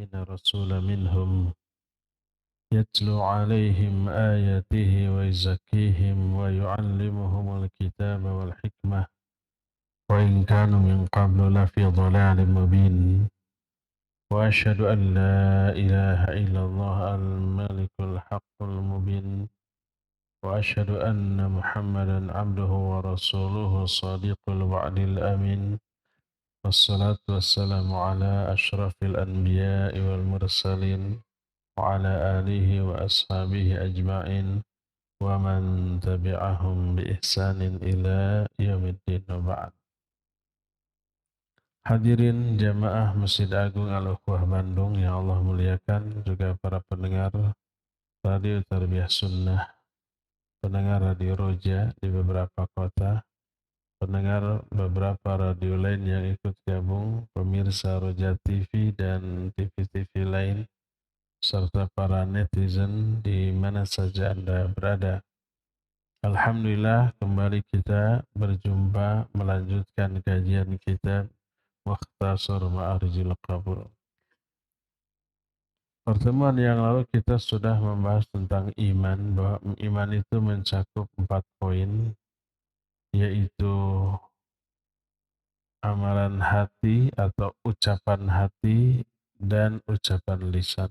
رسولا منهم يتلو عليهم آياته ويزكيهم ويعلمهم الكتاب والحكمة وإن كانوا من قبل لفي ضلال مبين وأشهد أن لا إله إلا الله الملك الحق المبين وأشهد أن محمدا عبده ورسوله الصادق الوعد الأمين والصلاة والسلام على أشرف الأنبياء والمرسلين وعلى آله وأصحابه أجمعين ومن تبعهم بإحسان إلى يوم الدين وبعد. Hadirin jamaah Masjid Agung Al-Ukhwah Bandung yang Allah muliakan, juga para pendengar Radio Tarbiyah Sunnah, pendengar Radio Roja di beberapa kota, pendengar beberapa radio lain yang ikut gabung, pemirsa Roja TV dan TV-TV lain, serta para netizen di mana saja Anda berada. Alhamdulillah, kembali kita berjumpa melanjutkan kajian kitab Mukhtasar Ma'arijil Qabul. Pertemuan yang lalu kita sudah membahas tentang iman, bahwa iman itu mencakup 4 poin, yaitu amalan hati atau ucapan hati dan ucapan lisan.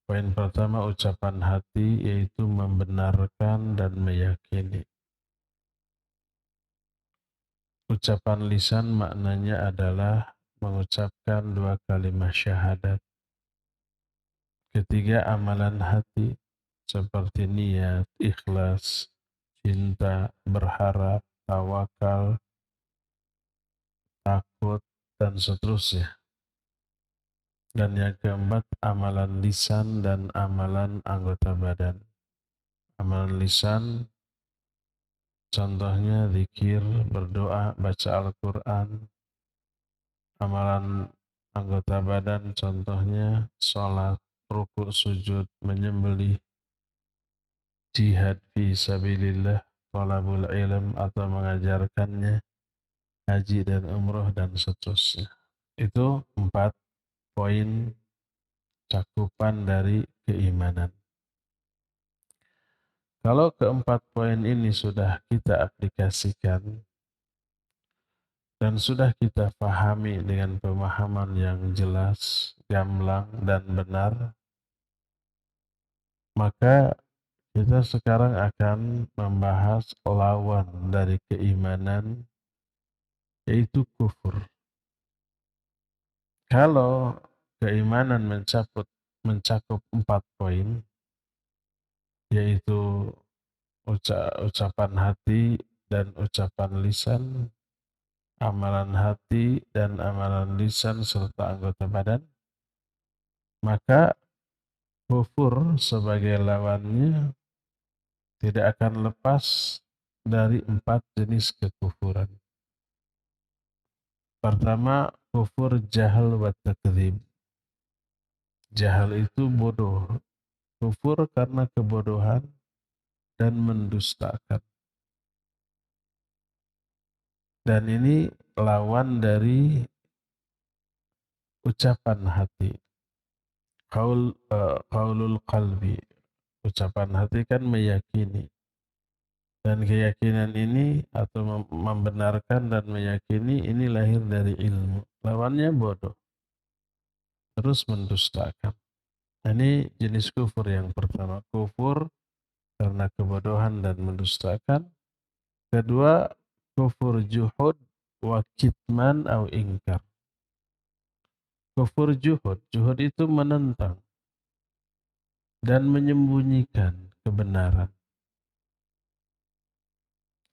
Poin pertama ucapan hati, yaitu membenarkan dan meyakini. Ucapan lisan maknanya adalah mengucapkan 2 kalimat syahadat. Ketiga, amalan hati seperti niat, ikhlas, cinta, berharap, tawakal, takut, dan seterusnya. Dan yang keempat, amalan lisan dan amalan anggota badan. Amalan lisan contohnya zikir, berdoa, baca Al-Quran. Amalan anggota badan contohnya sholat, rukuk, sujud, menyembelih, jihad fi sabilillah, thalabul ilm atau mengajarkannya, haji dan umroh dan seterusnya. Itu 4 poin cakupan dari keimanan. Kalau keempat poin ini sudah kita aplikasikan dan sudah kita pahami dengan pemahaman yang jelas, gamblang, dan benar, maka kita sekarang akan membahas lawan dari keimanan, yaitu kufur. Kalau keimanan mencakup 4 poin, yaitu ucapan hati dan ucapan lisan, amalan hati dan amalan lisan serta anggota badan, maka kufur sebagai lawannya tidak akan lepas dari 4 jenis kekufuran. Pertama, kufur jahal wa takdzib. Jahal itu bodoh. Kufur karena kebodohan dan mendustakan. Dan ini lawan dari ucapan hati. Qaulul qalbi. Ucapan hati kan meyakini. Dan keyakinan ini atau membenarkan dan meyakini ini lahir dari ilmu. Lawannya bodoh. Terus mendustakan. Ini jenis kufur yang pertama. Kufur karena kebodohan dan mendustakan. Kedua, kufur juhud wa kitman au ingkar. Kufur juhud. Juhud itu menentang dan menyembunyikan kebenaran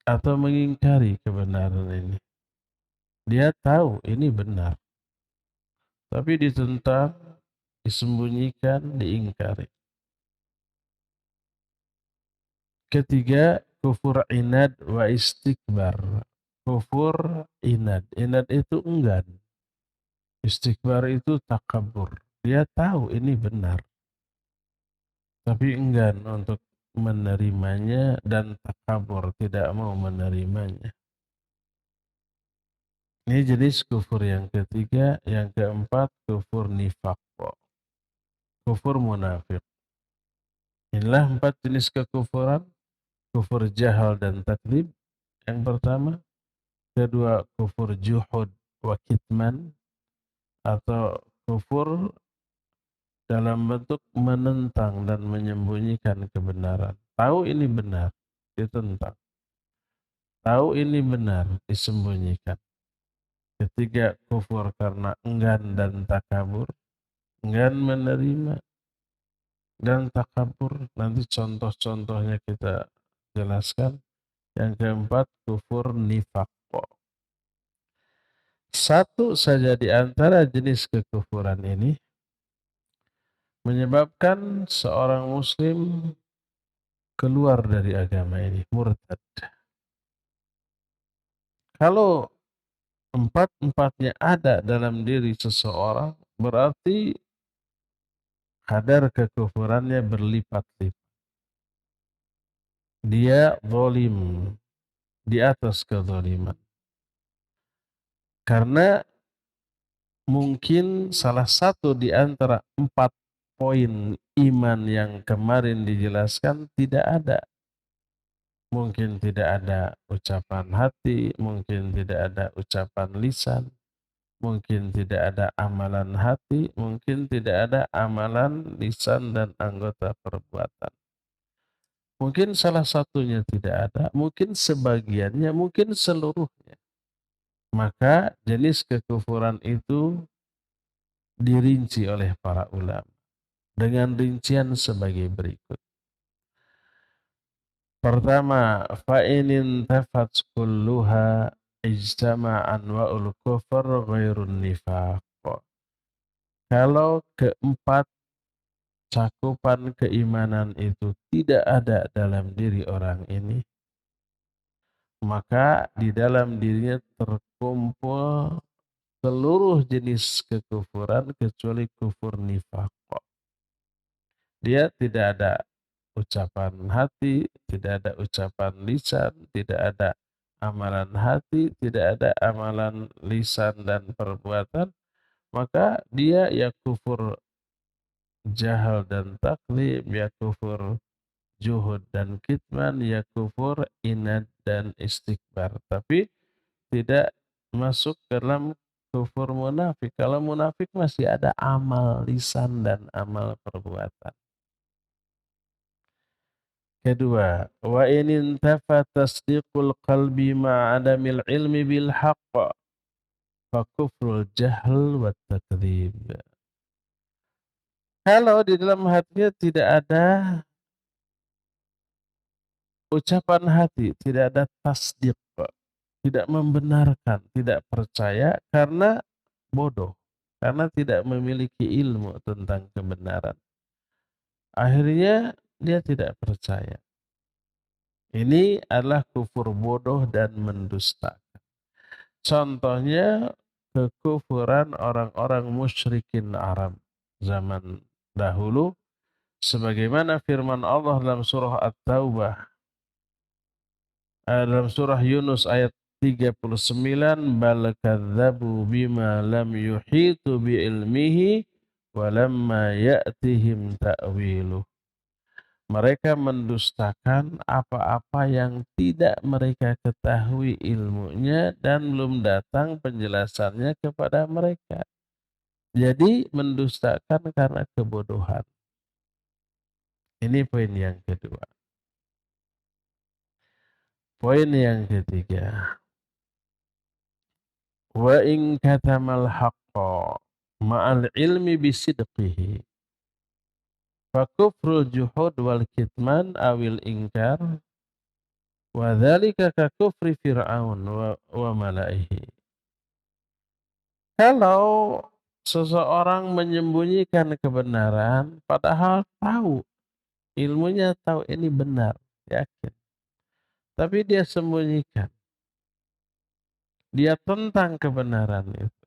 atau mengingkari kebenaran ini. Dia tahu ini benar, tapi ditentang, disembunyikan, diingkari. Ketiga, kufur inad wa istikbar. Kufur inad. Inad itu enggan. Istikbar itu takabur. Dia tahu ini benar, tapi enggan untuk menerimanya dan takabur, tidak mau menerimanya. Ini jenis kufur yang ketiga. Yang keempat, kufur nifaq, kufur munafik. Inilah 4 jenis kekufuran. Kufur jahal dan takdzib yang pertama. Kedua, kufur juhud wa kitman, atau kufur dalam bentuk menentang dan menyembunyikan kebenaran. Tahu ini benar, ditentang. Tahu ini benar, disembunyikan. Ketiga, kufur karena enggan dan takabur. Enggan menerima dan takabur. Nanti contoh-contohnya kita jelaskan. Yang keempat, kufur nifaq. Satu saja di antara jenis kekufuran ini menyebabkan seorang muslim keluar dari agama ini, murtad. Kalau empat-empatnya ada dalam diri seseorang, berarti kadar kekufurannya berlipat-lipat. Dia zalim, di atas kezaliman. Karena mungkin salah satu di antara 4 poin iman yang kemarin dijelaskan tidak ada. Mungkin tidak ada ucapan hati, mungkin tidak ada ucapan lisan, mungkin tidak ada amalan hati, mungkin tidak ada amalan lisan dan anggota perbuatan. Mungkin salah satunya tidak ada, mungkin sebagiannya, mungkin seluruhnya. Maka jenis kekufuran itu dirinci oleh para ulama dengan rincian sebagai berikut. Pertama, fa'inin tafat kulluha ijtama anwa'ul kufur ghairun nifaq. Kalau keempat cakupan keimanan itu tidak ada dalam diri orang ini, maka di dalam dirinya terkumpul seluruh jenis kekufuran kecuali kufur nifaq. Dia tidak ada ucapan hati, tidak ada ucapan lisan, tidak ada amalan hati, tidak ada amalan lisan dan perbuatan, maka dia ya kufur jahal dan taklid, ya kufur juhud dan kitman, ya kufur inad dan istikbar. Tapi tidak masuk dalam kufur munafik. Kalau munafik masih ada amal lisan dan amal perbuatan. Kedua, wa in intafa tasdiqul qalbi ma'adamil ilmi bil haqq fa kufrul jahl wa takdzib. Kalau di dalam hatinya tidak ada ucapan hati, tidak ada tasdik, tidak membenarkan, tidak percaya karena bodoh, karena tidak memiliki ilmu tentang kebenaran. Akhirnya dia tidak percaya. Ini adalah kufur bodoh dan mendusta. Contohnya kekufuran orang-orang musyrikin Arab zaman dahulu, sebagaimana firman Allah dalam surah At-Taubah, dalam surah Yunus ayat 39, bal kadzabu bima lam yuhitu bi ilmihi walamma ya'tihim ta'wiluh. Mereka mendustakan apa-apa yang tidak mereka ketahui ilmunya dan belum datang penjelasannya kepada mereka. Jadi mendustakan karena kebodohan. Ini poin yang kedua. Poin yang ketiga. Wa in katamal haqqa ma'al ilmi bisidqihi fa kufrul juhud wal kitman awil inkar wa dzalika ka kufri fir'aun wa malaihi. Kalau seseorang menyembunyikan kebenaran padahal tahu, ilmunya tahu ini benar, yakin, tapi dia sembunyikan, dia tentang kebenaran itu,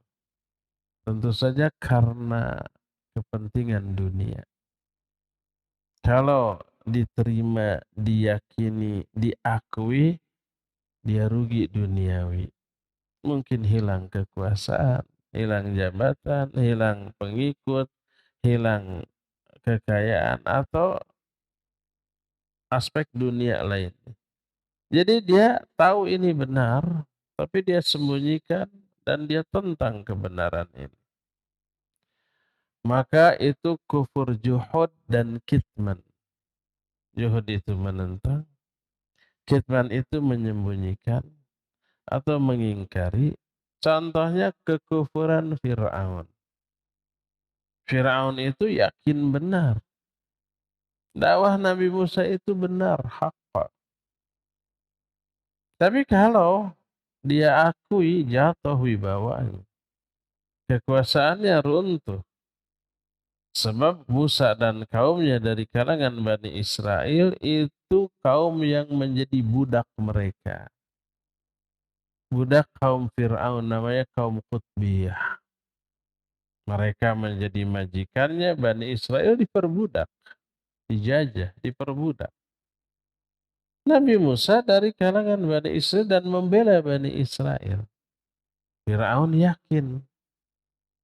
tentu saja karena kepentingan dunia. Kalau diterima, diyakini, diakui, dia rugi duniawi. mungkin hilang kekuasaan, hilang jabatan, hilang pengikut, hilang kekayaan, atau aspek dunia lain. Jadi dia tahu ini benar, tapi dia sembunyikan dan dia tentang kebenaran ini. Maka itu kufur juhud dan kitman. Juhud itu menentang, kitman itu menyembunyikan atau mengingkari. Contohnya kekufuran Fir'aun. Fir'aun itu yakin benar. Dakwah Nabi Musa itu benar, hak. Tapi kalau dia akui jatuh wibawanya, kekuasaannya runtuh. Sebab Musa dan kaumnya dari kalangan Bani Israel itu kaum yang menjadi budak mereka. Budak kaum Fir'aun, namanya kaum Qutbiyah. Mereka menjadi majikannya, Bani Israel diperbudak, dijajah, diperbudak. Nabi Musa dari kalangan Bani Israel dan membela Bani Israel. Fir'aun yakin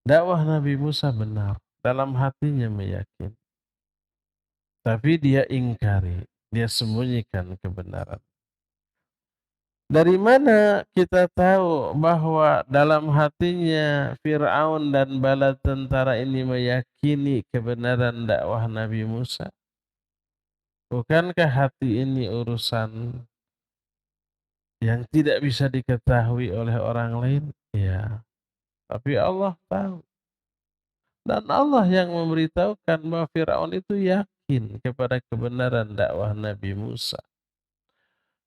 dakwah Nabi Musa benar, dalam hatinya meyakini. Tapi dia ingkari, dia sembunyikan kebenaran. Dari mana kita tahu bahwa dalam hatinya Fir'aun dan bala tentara ini meyakini kebenaran dakwah Nabi Musa? Bukankah hati ini urusan yang tidak bisa diketahui oleh orang lain? Ya, tapi Allah tahu. Dan Allah yang memberitahukan bahwa Fir'aun itu yakin kepada kebenaran dakwah Nabi Musa.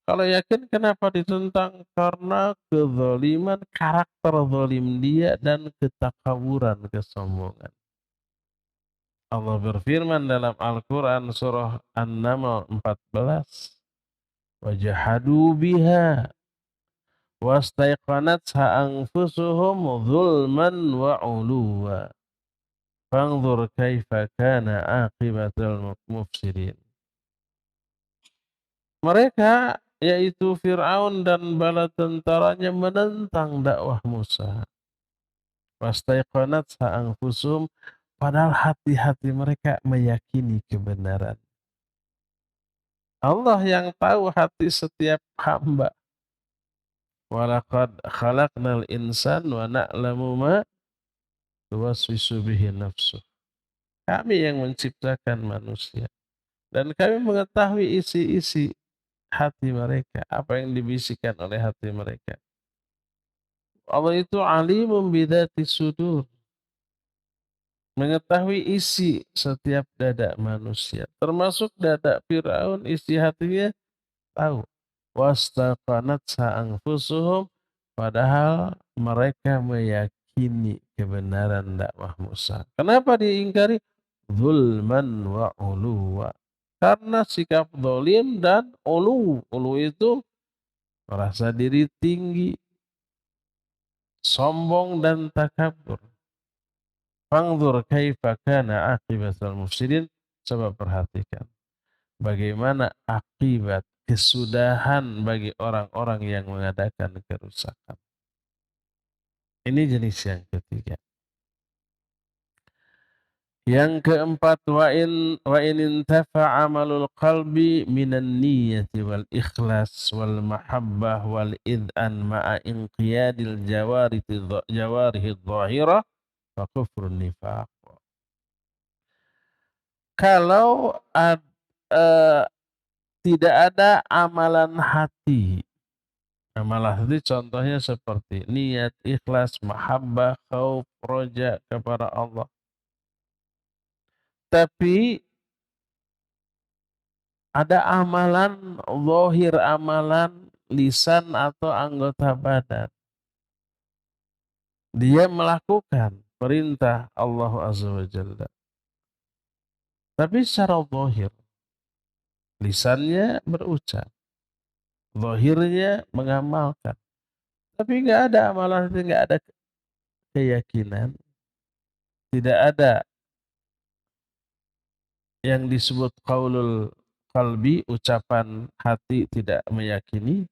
Kalau yakin kenapa ditentang? Karena kezaliman, karakter zalim dia dan ketakabburan, kesombongan. Allah berfirman dalam Al-Quran surah An-Naml 14. Wajahadu biha wastaiqanatha anfusuhum zulman wa uluwa. Fanzur kaifa kana aqibatul mufsidin. Mereka yaitu Fir'aun dan bala tentaranya menentang dakwah Musa. Wastaiqanatha anfusuhum, padahal hati-hati mereka meyakini kebenaran. Allah yang tahu hati setiap hamba. Walaqad khalaqnal insan wa na'lamu ma tuwaswisu bihi nafsuh. Kami yang menciptakan manusia. Dan kami mengetahui isi-isi hati mereka. Apa yang dibisikkan oleh hati mereka. Allah itu alimun bidati sudur. Mengetahui isi setiap dada manusia. Termasuk dada Fir'aun, isi hatinya tahu. Wastaqanatha anfusuhum, padahal mereka meyakini kebenaran dakwah Musa. Kenapa diingkari? Zulman wa uluwa. Karena sikap zalim dan ulu. Ulu itu merasa diri tinggi, sombong dan takabur. Fangzur kaifa kana aqibatul mufsidin. Coba perhatikan bagaimana akibat kesudahan bagi orang-orang yang mengadakan kerusakan. Ini jenis yang ketiga. Yang keempat, wa in intafa amalul qalbi minan niyyati wal ikhlas wal mahabbah wal id'an ma'a inqiyadil jawarihi dhahirah fa kufrun nifaq. Kalau tidak ada amalan hati. Amalan hati contohnya seperti niat, ikhlas, mahabbah, khauf, roja kepada Allah. Tapi ada amalan zahir, amalan lisan atau anggota badan. Dia melakukan perintah Allah Azza wa Jalla. Tapi secara zahir, lisannya berucap, zahirnya mengamalkan. Tapi nggak ada amalan itu, nggak ada keyakinan, tidak ada yang disebut qaulul qalbi, ucapan hati tidak meyakini,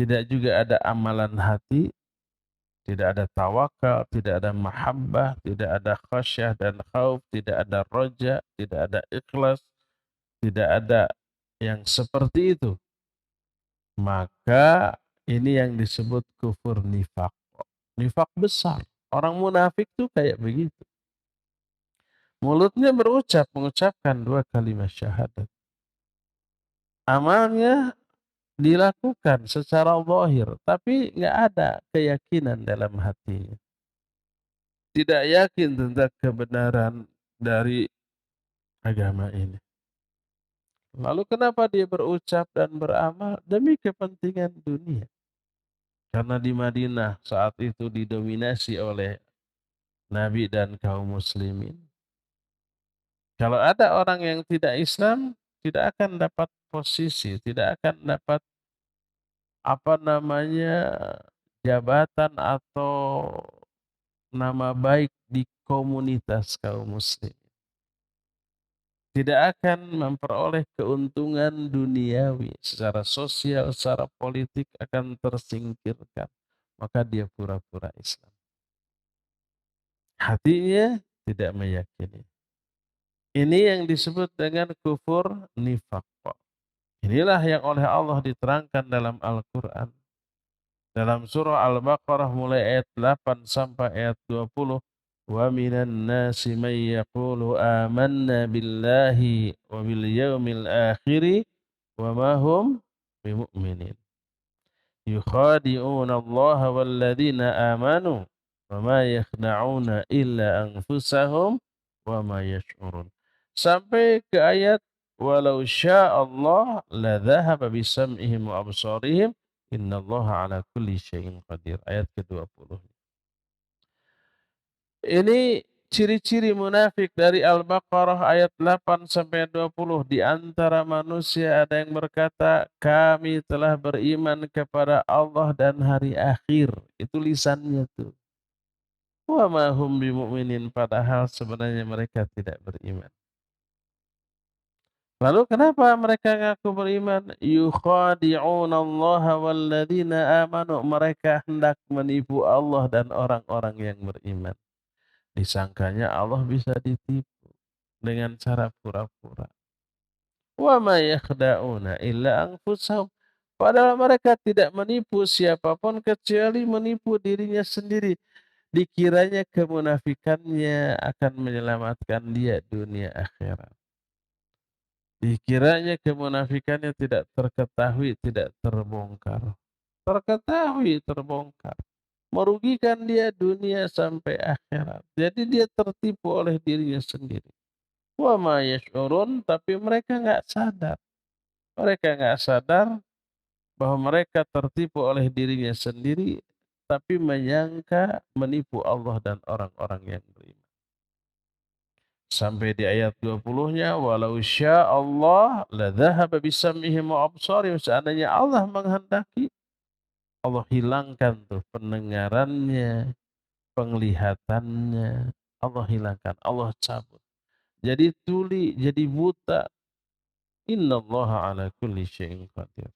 tidak juga ada amalan hati, Tidak ada tawakal, tidak ada mahabbah, tidak ada khasyah dan khauf, tidak ada roja, tidak ada ikhlas, tidak ada yang seperti itu, maka ini yang disebut kufur nifak. Nifak besar. Orang munafik tuh kayak begitu. Mulutnya mengucapkan dua kalimat syahadat. Amalnya dilakukan secara zahir, tapi nggak ada keyakinan dalam hatinya. Tidak yakin tentang kebenaran dari agama ini. Lalu kenapa dia berucap dan beramal? Demi kepentingan dunia. Karena di Madinah saat itu didominasi oleh Nabi dan kaum muslimin. Kalau ada orang yang tidak Islam, tidak akan dapat posisi, tidak akan dapat apa namanya jabatan atau nama baik di komunitas kaum muslim. Tidak akan memperoleh keuntungan duniawi secara sosial, secara politik akan tersingkirkan. Maka dia pura-pura Islam. Hatinya tidak meyakini. Ini yang disebut dengan kufur nifaq. Inilah yang oleh Allah diterangkan dalam Al-Quran. Dalam surah Al-Baqarah mulai ayat 8 sampai ayat 20. Wa minan nasi man yaqulu amanna billahi wa bil yawmil akhiri wa ma hum bimu'minin. Yukhadi'una Allah walladzina amanu wa ma yakhda'una illa anfusahum wa ma yash'urun. Sampai ke ayat walau sya'allah la dhahaba bisam'ihim wa absarihim innallaha ala kulli syai'in qadir. Ayat ke-20. Ini ciri-ciri munafik dari Al-Baqarah ayat 8 sampai 20. Di antara manusia ada yang berkata, kami telah beriman kepada Allah dan hari akhir. Itu lisannya tuh. Wa ma hum bimu'minin, padahal sebenarnya mereka tidak beriman. Lalu kenapa mereka ngaku beriman? Yukhadi'unallaha walladzina amanu. Mereka hendak menipu Allah dan orang-orang yang beriman. Disangkanya Allah bisa ditipu dengan cara pura-pura. Wa ma yakhda'una illa anfusahum. Padahal mereka tidak menipu siapapun kecuali menipu dirinya sendiri. Dikiranya kemunafikannya akan menyelamatkan dia dunia akhirat. Dikiranya kemunafikannya tidak terketahui, tidak terbongkar. Terketahui, terbongkar. Merugikan dia dunia sampai akhirat. Jadi dia tertipu oleh dirinya sendiri. Wa ma yash'urun, tapi mereka nggak sadar. Mereka nggak sadar bahwa mereka tertipu oleh dirinya sendiri, tapi menyangka menipu Allah dan orang-orang yang beriman. Sampai di ayat 20-nya, walau sya'allah la dhahaba bisam'ihim wa absarihim. Seandainya Allah menghendaki, Allah hilangkan tuh pendengarannya, penglihatannya. Allah hilangkan, Allah cabut. Jadi tuli, jadi buta. Innallaha ala kulli syai'in qadir.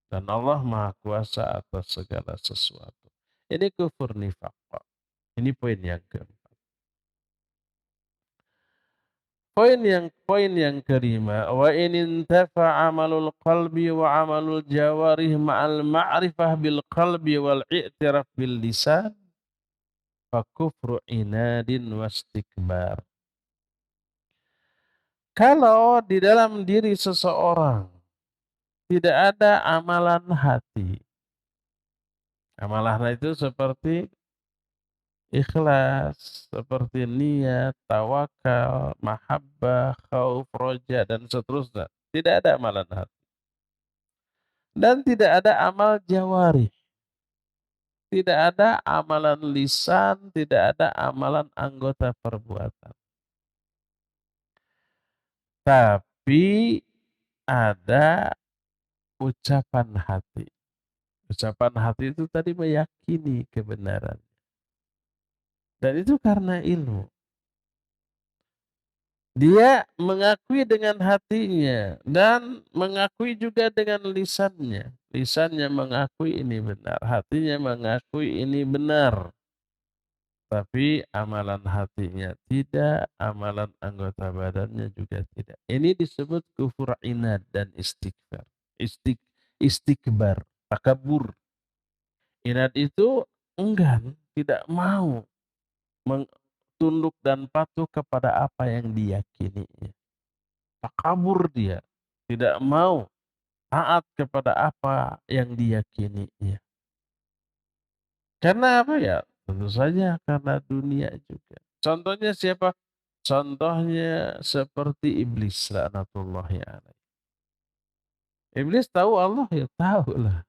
Dan Allah Maha Kuasa atas segala sesuatu. Ini kufur nifaq. Ini poin yang keempat. Poin yang kelima, wa in intafa amalul qalbi wa amalul jawarih ma'al ma'rifah bil qalbi wal i'tiraf bil lisan fa kufru inadin wastikbar. Kalau di dalam diri seseorang tidak ada amalan hati. Amalan itu seperti ikhlas, seperti niat, tawakal, mahabbah, khauf, roja, dan seterusnya. Tidak ada amalan hati. Dan tidak ada amal jawari. Tidak ada amalan lisan, tidak ada amalan anggota perbuatan. Tapi ada ucapan hati. Ucapan hati itu tadi meyakini kebenaran. Dan itu karena ilmu. Dia mengakui dengan hatinya dan mengakui juga dengan lisannya. lisannya mengakui ini benar, hatinya mengakui ini benar, tapi amalan hatinya tidak, amalan anggota badannya juga tidak. Ini disebut kufur inad dan istikbar. Istikbar, takabur. Inad itu enggan, tidak mau tunduk dan patuh kepada apa yang diyakininya. Takabur dia, tidak mau taat kepada apa yang diyakininya. Karena apa ya? Tentu saja karena dunia juga. Contohnya siapa? Contohnya seperti iblis laknatullahi alaih. Iblis tahu Allah ya tahu lah.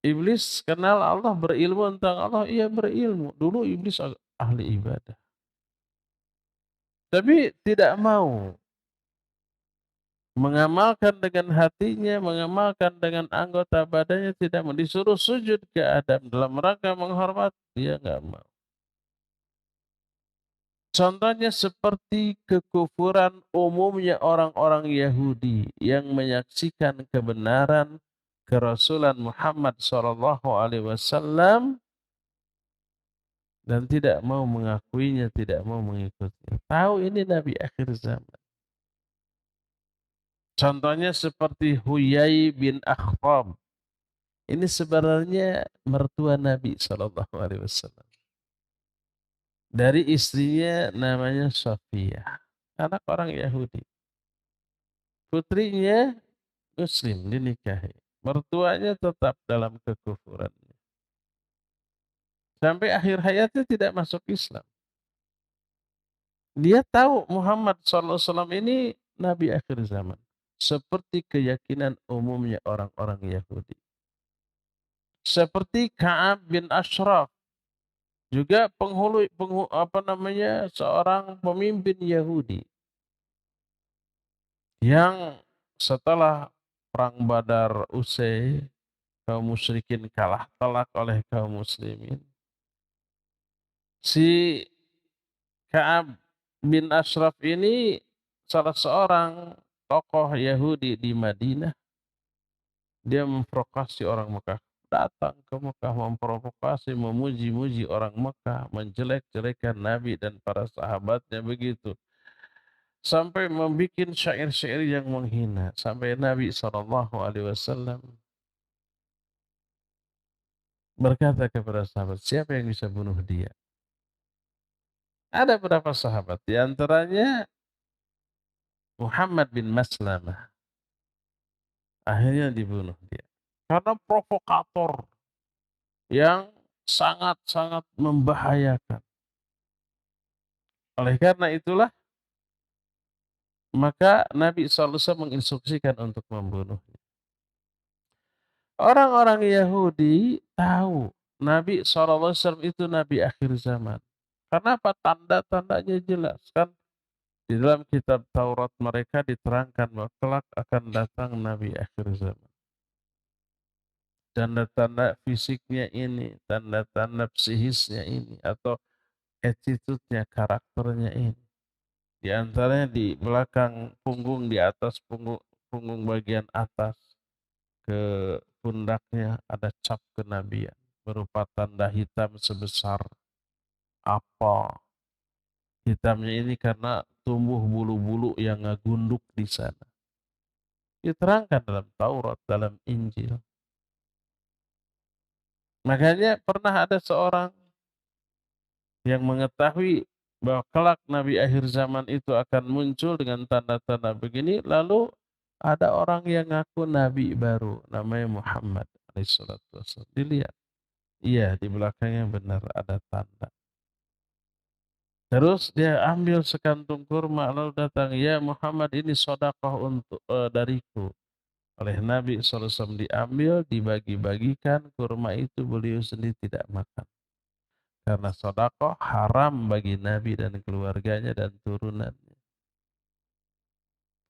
Iblis kenal Allah, berilmu tentang Allah, iya berilmu. Dulu iblis ahli ibadah. Tapi tidak mau mengamalkan dengan hatinya, mengamalkan dengan anggota badannya, tidak mau. Disuruh sujud ke Adam dalam rangka menghormat, dia nggak mau. Contohnya seperti kekufuran umumnya orang-orang Yahudi yang menyaksikan kebenaran kerasulan Muhammad SAW dan tidak mau mengakuinya, tidak mau mengikutinya. Tahu ini Nabi akhir zaman. Contohnya seperti Huyai bin Akhtab. Ini sebenarnya mertua Nabi SAW. Dari istrinya namanya Sofia, anak orang Yahudi. Putrinya Muslim dinikahi. Mertuanya tetap dalam kekufuran. Sampai akhir hayatnya tidak masuk Islam. Dia tahu Muhammad SAW ini Nabi akhir zaman. Seperti keyakinan umumnya orang-orang Yahudi. Seperti Ka'ab bin Ashraf. Juga seorang pemimpin Yahudi. Yang setelah perang Badar usai, kaum musyrikin kalah telak oleh kaum muslimin. Si Ka'ab bin Ashraf ini salah seorang tokoh Yahudi di Madinah. Dia memprovokasi orang Mekah. Datang ke Mekah memprovokasi, memuji-muji orang Mekah, menjelek-jelekan Nabi dan para sahabatnya begitu. Sampai membuat syair-syair yang menghina. Sampai Nabi SAW berkata kepada sahabat, siapa yang bisa bunuh dia? Ada beberapa sahabat, di antaranya Muhammad bin Maslamah. Akhirnya dibunuh dia. Karena provokator yang sangat-sangat membahayakan. Oleh karena itulah, maka Nabi SAW menginstruksikan untuk membunuhnya. Orang-orang Yahudi tahu Nabi SAW itu Nabi akhir zaman. Karena apa? Tanda-tandanya jelas. Kan di dalam kitab Taurat mereka diterangkan bahwa kelak akan datang Nabi akhir zaman. Tanda-tanda fisiknya ini, tanda-tanda psikisnya ini, atau attitude-nya, karakternya ini. Di antaranya di belakang punggung, di atas punggung bagian atas, ke pundaknya ada cap kenabian, berupa tanda hitam sebesar apel. Hitamnya ini karena tumbuh bulu-bulu yang ngagunduk di sana. Diterangkan dalam Taurat, dalam Injil. Makanya pernah ada seorang yang mengetahui bahwa kelak Nabi akhir zaman itu akan muncul dengan tanda-tanda begini, lalu ada orang yang ngaku Nabi baru, namanya Muhammad SAW. Dilihat, iya di belakangnya benar ada tanda. Terus dia ambil sekantung kurma, lalu datang, ya Muhammad ini sodakoh dariku. Oleh Nabi SAW diambil, dibagi-bagikan, kurma itu beliau sendiri tidak makan. Karena sedekah haram bagi Nabi dan keluarganya dan turunannya.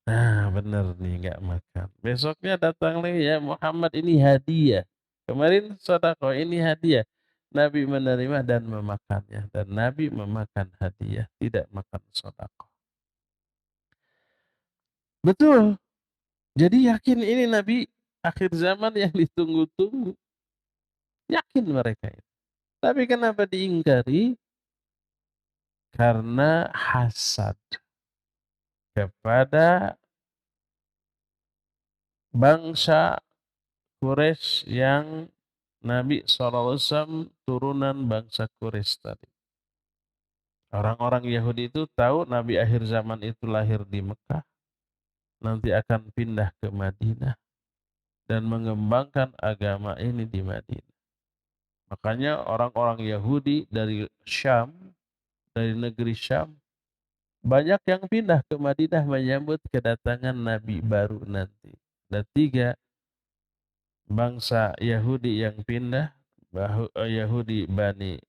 Nah benar nih nggak makan. Besoknya datang lagi, ya Muhammad ini hadiah. Kemarin sedekah, ini hadiah. Nabi menerima dan memakannya. Dan Nabi memakan hadiah, tidak makan sedekah. Betul. Jadi yakin ini Nabi akhir zaman yang ditunggu-tunggu. Yakin mereka itu. Tapi kenapa diingkari? Karena hasad kepada bangsa Quraisy yang Nabi SAW turunan bangsa Quraisy tadi. Orang-orang Yahudi itu tahu Nabi akhir zaman itu lahir di Mekah, nanti akan pindah ke Madinah dan mengembangkan agama ini di Madinah. Makanya orang-orang Yahudi dari Syam, dari negeri Syam, banyak yang pindah ke Madinah menyambut kedatangan Nabi baru nanti. Ada 3 bangsa Yahudi yang pindah, Yahudi Bani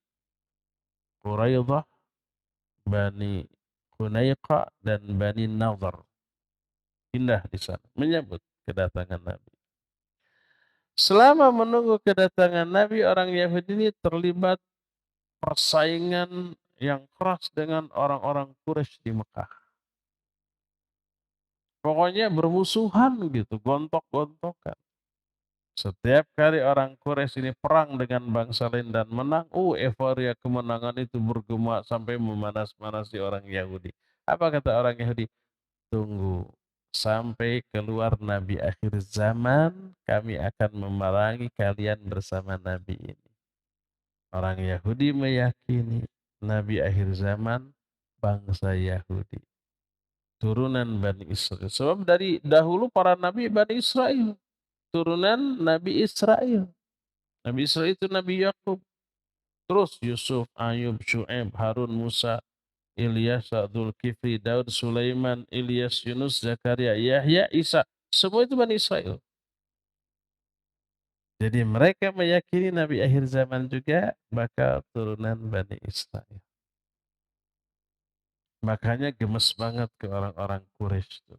Quraidah, Bani Hunayqa, dan Bani Nadhr. Pindah di sana, menyambut kedatangan Nabi. Selama menunggu kedatangan Nabi, orang Yahudi ini terlibat persaingan yang keras dengan orang-orang Quraisy di Mekah. Pokoknya bermusuhan gitu, gontok-gontokan. Setiap kali orang Quraisy ini perang dengan bangsa lain dan menang, euforia kemenangan itu bergema sampai memanas-manasi orang Yahudi. Apa kata orang Yahudi? Tunggu sampai keluar Nabi akhir zaman, kami akan memerangi kalian bersama Nabi ini. Orang Yahudi meyakini Nabi akhir zaman bangsa Yahudi, turunan Bani Israel. Sebab dari dahulu para nabi Bani Israel, turunan Nabi Israel. Nabi Israel itu Nabi Yakub. Terus Yusuf, Ayub, Syu'aib, Harun, Musa, Ilyas, Dzulkifli, Daud, Sulaiman, Ilyas, Yunus, Zakaria, Yahya, Isa. Semua itu Bani Israel. Jadi mereka meyakini Nabi akhir zaman juga bakal turunan Bani Israel. Makanya gemes banget ke orang-orang Quraisy itu.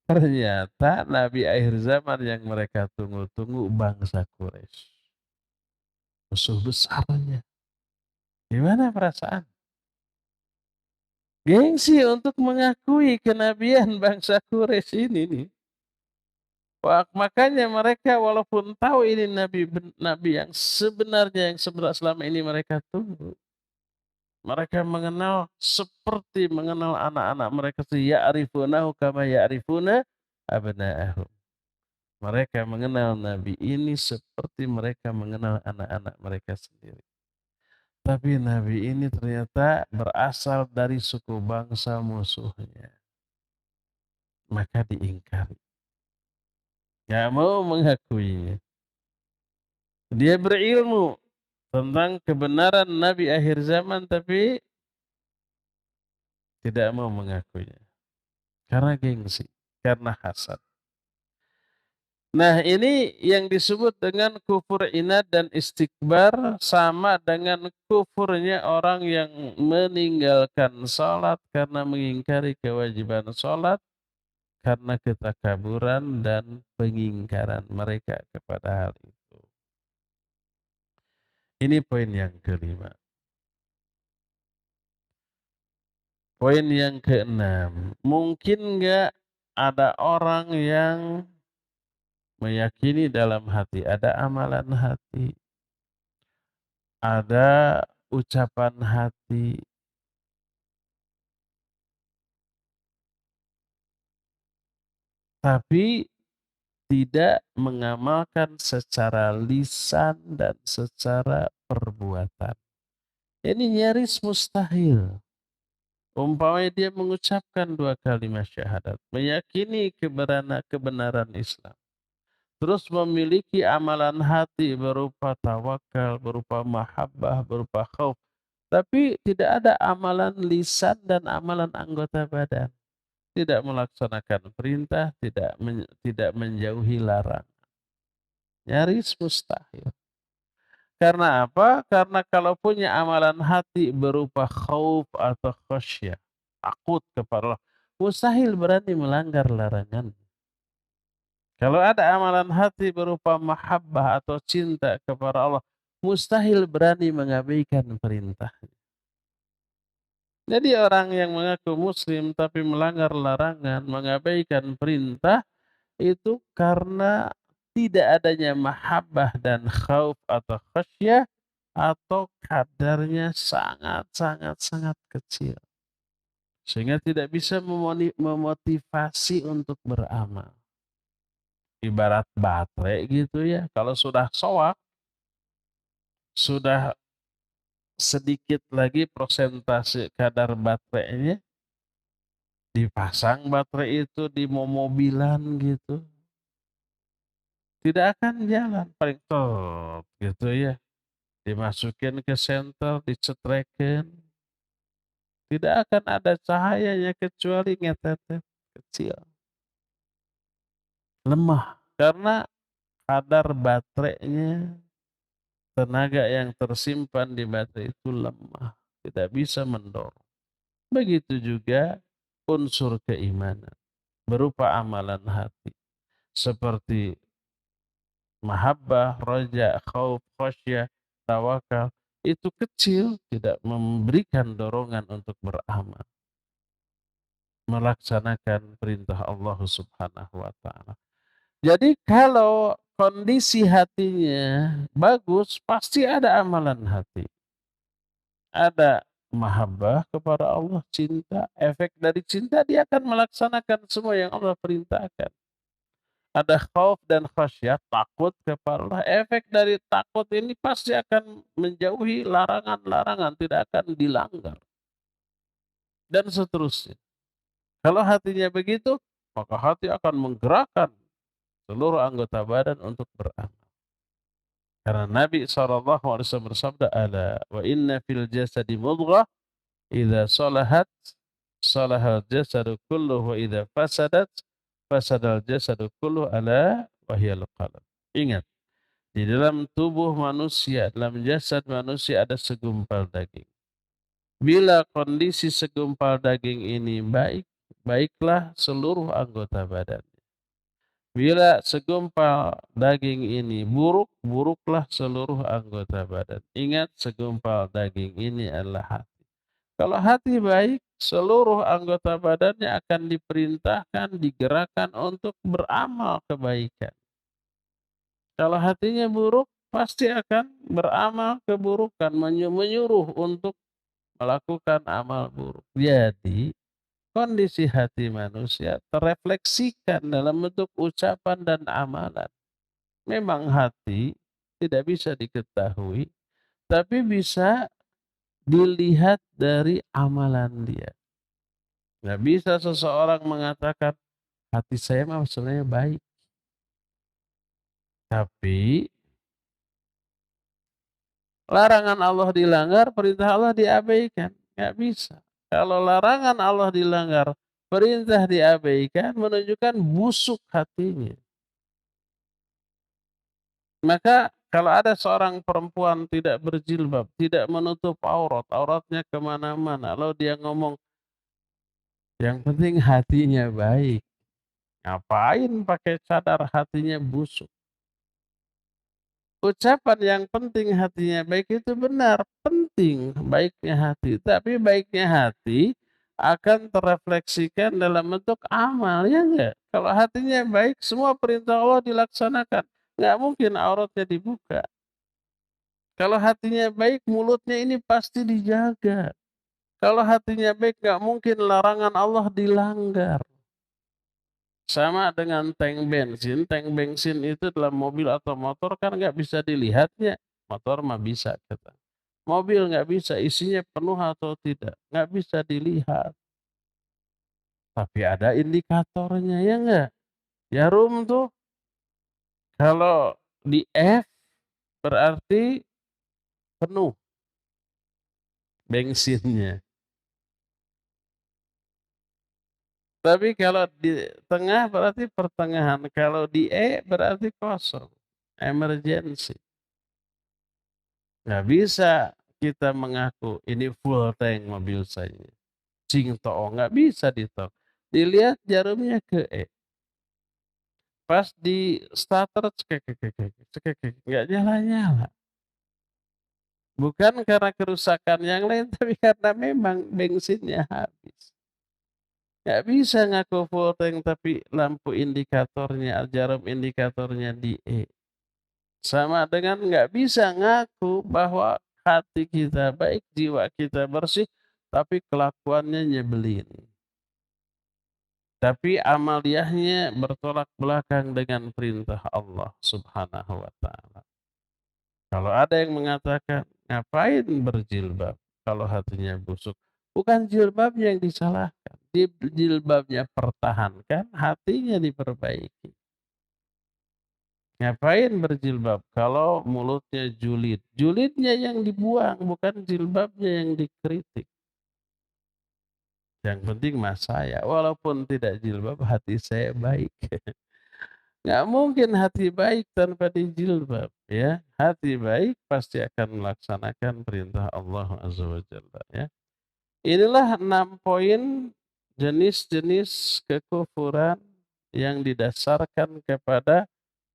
Ternyata Nabi akhir zaman yang mereka tunggu-tunggu bangsa Quraisy. Musuh besarnya. Gimana perasaan? Gengsi untuk mengakui kenabian bangsa Quraisy ini nih. Wah, makanya mereka walaupun tahu ini nabi yang sebenarnya yang selama ini mereka tunggu. Mereka mengenal seperti mengenal anak-anak mereka, ya'rifunahu kama ya'rifuna abna'ahum. Mereka mengenal Nabi ini seperti mereka mengenal anak-anak mereka sendiri. Tapi Nabi ini ternyata berasal dari suku bangsa musuhnya. Maka diingkari. Gak mau mengakuinya. Dia berilmu tentang kebenaran Nabi akhir zaman tapi tidak mau mengakuinya. Karena gengsi, karena hasad. Nah, ini yang disebut dengan kufur inad dan istikbar, sama dengan kufurnya orang yang meninggalkan salat karena mengingkari kewajiban salat, karena ketakaburan dan pengingkaran mereka kepada hal itu. Ini poin yang kelima. Poin yang keenam, mungkin nggak ada orang yang meyakini dalam hati, ada amalan hati, ada ucapan hati, tapi tidak mengamalkan secara lisan dan secara perbuatan. Ini nyaris mustahil. Umpamanya dia mengucapkan 2 kalimat syahadat, meyakini kebenaran Islam, terus memiliki amalan hati berupa tawakal, berupa mahabbah, berupa khauf, tapi tidak ada amalan lisan dan amalan anggota badan. Tidak melaksanakan perintah, tidak menjauhi larangan. Nyaris mustahil. Karena apa? Karena kalau punya amalan hati berupa khauf atau khasyah, takut kepada Allah, mustahil berani melanggar larangan. Kalau ada amalan hati berupa mahabbah atau cinta kepada Allah, mustahil berani mengabaikan perintah. Jadi orang yang mengaku muslim tapi melanggar larangan, mengabaikan perintah, itu karena tidak adanya mahabbah dan khauf atau khasyah atau kadarnya sangat sangat sangat kecil. Sehingga tidak bisa memotivasi untuk beramal. Ibarat baterai gitu ya, kalau sudah soak, sudah sedikit lagi persentase kadar baterainya, dipasang baterai itu di mobilan gitu, tidak akan jalan, paling tot gitu ya, dimasukin ke senter, dicetrekin, tidak akan ada cahayanya kecuali ngetetet kecil, lemah, karena kadar baterainya, tenaga yang tersimpan di baterai itu lemah, tidak bisa mendorong. Begitu juga unsur keimanan berupa amalan hati seperti mahabbah, roja, khauf, khosyah, tawakal itu kecil, tidak memberikan dorongan untuk beramal, melaksanakan perintah Allah Subhanahu wa taala. Jadi kalau kondisi hatinya bagus, pasti ada amalan hati. Ada mahabbah kepada Allah, cinta, efek dari cinta dia akan melaksanakan semua yang Allah perintahkan. Ada khauf dan khasyat, takut kepada Allah. Efek dari takut ini pasti akan menjauhi larangan-larangan, tidak akan dilanggar. Dan seterusnya. Kalau hatinya begitu, maka hati akan menggerakkan seluruh anggota badan untuk beramal. Karena Nabi SAW bersabda, "Ala wa inna fil jasadi mudghah, idza salahat salahal jasadu kulluh wa idza fasadat fasadal jasadu kulluh ala wahyal qalb." Ingat, di dalam tubuh manusia, dalam jasad manusia ada segumpal daging. Bila kondisi segumpal daging ini baik, baiklah seluruh anggota badan. Bila segumpal daging ini buruk, buruklah seluruh anggota badan. Ingat, segumpal daging ini adalah hati. Kalau hati baik, seluruh anggota badannya akan diperintahkan, digerakkan untuk beramal kebaikan. Kalau hatinya buruk, pasti akan beramal keburukan, menyuruh untuk melakukan amal buruk. Jadi, kondisi hati manusia terefleksikan dalam bentuk ucapan dan amalan. Memang hati tidak bisa diketahui, tapi bisa dilihat dari amalan dia. Nggak bisa seseorang mengatakan, hati saya mah sebenarnya baik, tapi larangan Allah dilanggar, perintah Allah diabaikan. Nggak bisa. Kalau larangan Allah dilanggar, perintah diabaikan, menunjukkan busuk hatinya. Maka kalau ada seorang perempuan tidak berjilbab, tidak menutup aurat, auratnya kemana-mana, lalu dia ngomong, yang penting hatinya baik. Ngapain pakai cadar hatinya busuk? Ucapan yang penting hatinya baik itu benar, penting baiknya hati. Tapi baiknya hati akan terefleksikan dalam bentuk amal, ya enggak? Kalau hatinya baik, semua perintah Allah dilaksanakan. Enggak mungkin auratnya dibuka. Kalau hatinya baik, mulutnya ini pasti dijaga. Kalau hatinya baik, enggak mungkin larangan Allah dilanggar. Sama dengan tank bensin itu dalam mobil atau motor kan nggak bisa dilihatnya, motor mah bisa kita. Mobil nggak bisa isinya penuh atau tidak, nggak bisa dilihat. Tapi ada indikatornya ya nggak? Jarum tuh kalau di F berarti penuh bensinnya. Tapi kalau di tengah berarti pertengahan, kalau di E berarti kosong, emergency. Nggak bisa kita mengaku ini full tank mobil saya. Cing toong, nggak bisa ditong. Dilihat jarumnya ke E. Pas di starter cekek, cekek, nggak nyala-nyala. Bukan karena kerusakan yang lain, tapi karena memang bensinnya habis. Nggak bisa ngaku full tank tapi lampu indikatornya, jarum indikatornya di E. Sama dengan nggak bisa ngaku bahwa hati kita baik, jiwa kita bersih, tapi kelakuannya nyebelin. Tapi amaliyahnya bertolak belakang dengan perintah Allah Subhanahu wa taala. Kalau ada yang mengatakan, ngapain berjilbab kalau hatinya busuk? Bukan jilbabnya yang disalahkan. Jilbabnya pertahankan, hatinya diperbaiki. Ngapain berjilbab kalau mulutnya julid? Julidnya yang dibuang, bukan jilbabnya yang dikritik. Yang penting mas saya, walaupun tidak jilbab, hati saya baik. Nggak mungkin hati baik tanpa dijilbab, ya. Hati baik pasti akan melaksanakan perintah Allah Azza wa Jalla, ya. Inilah 6 poin jenis-jenis kekufuran yang didasarkan kepada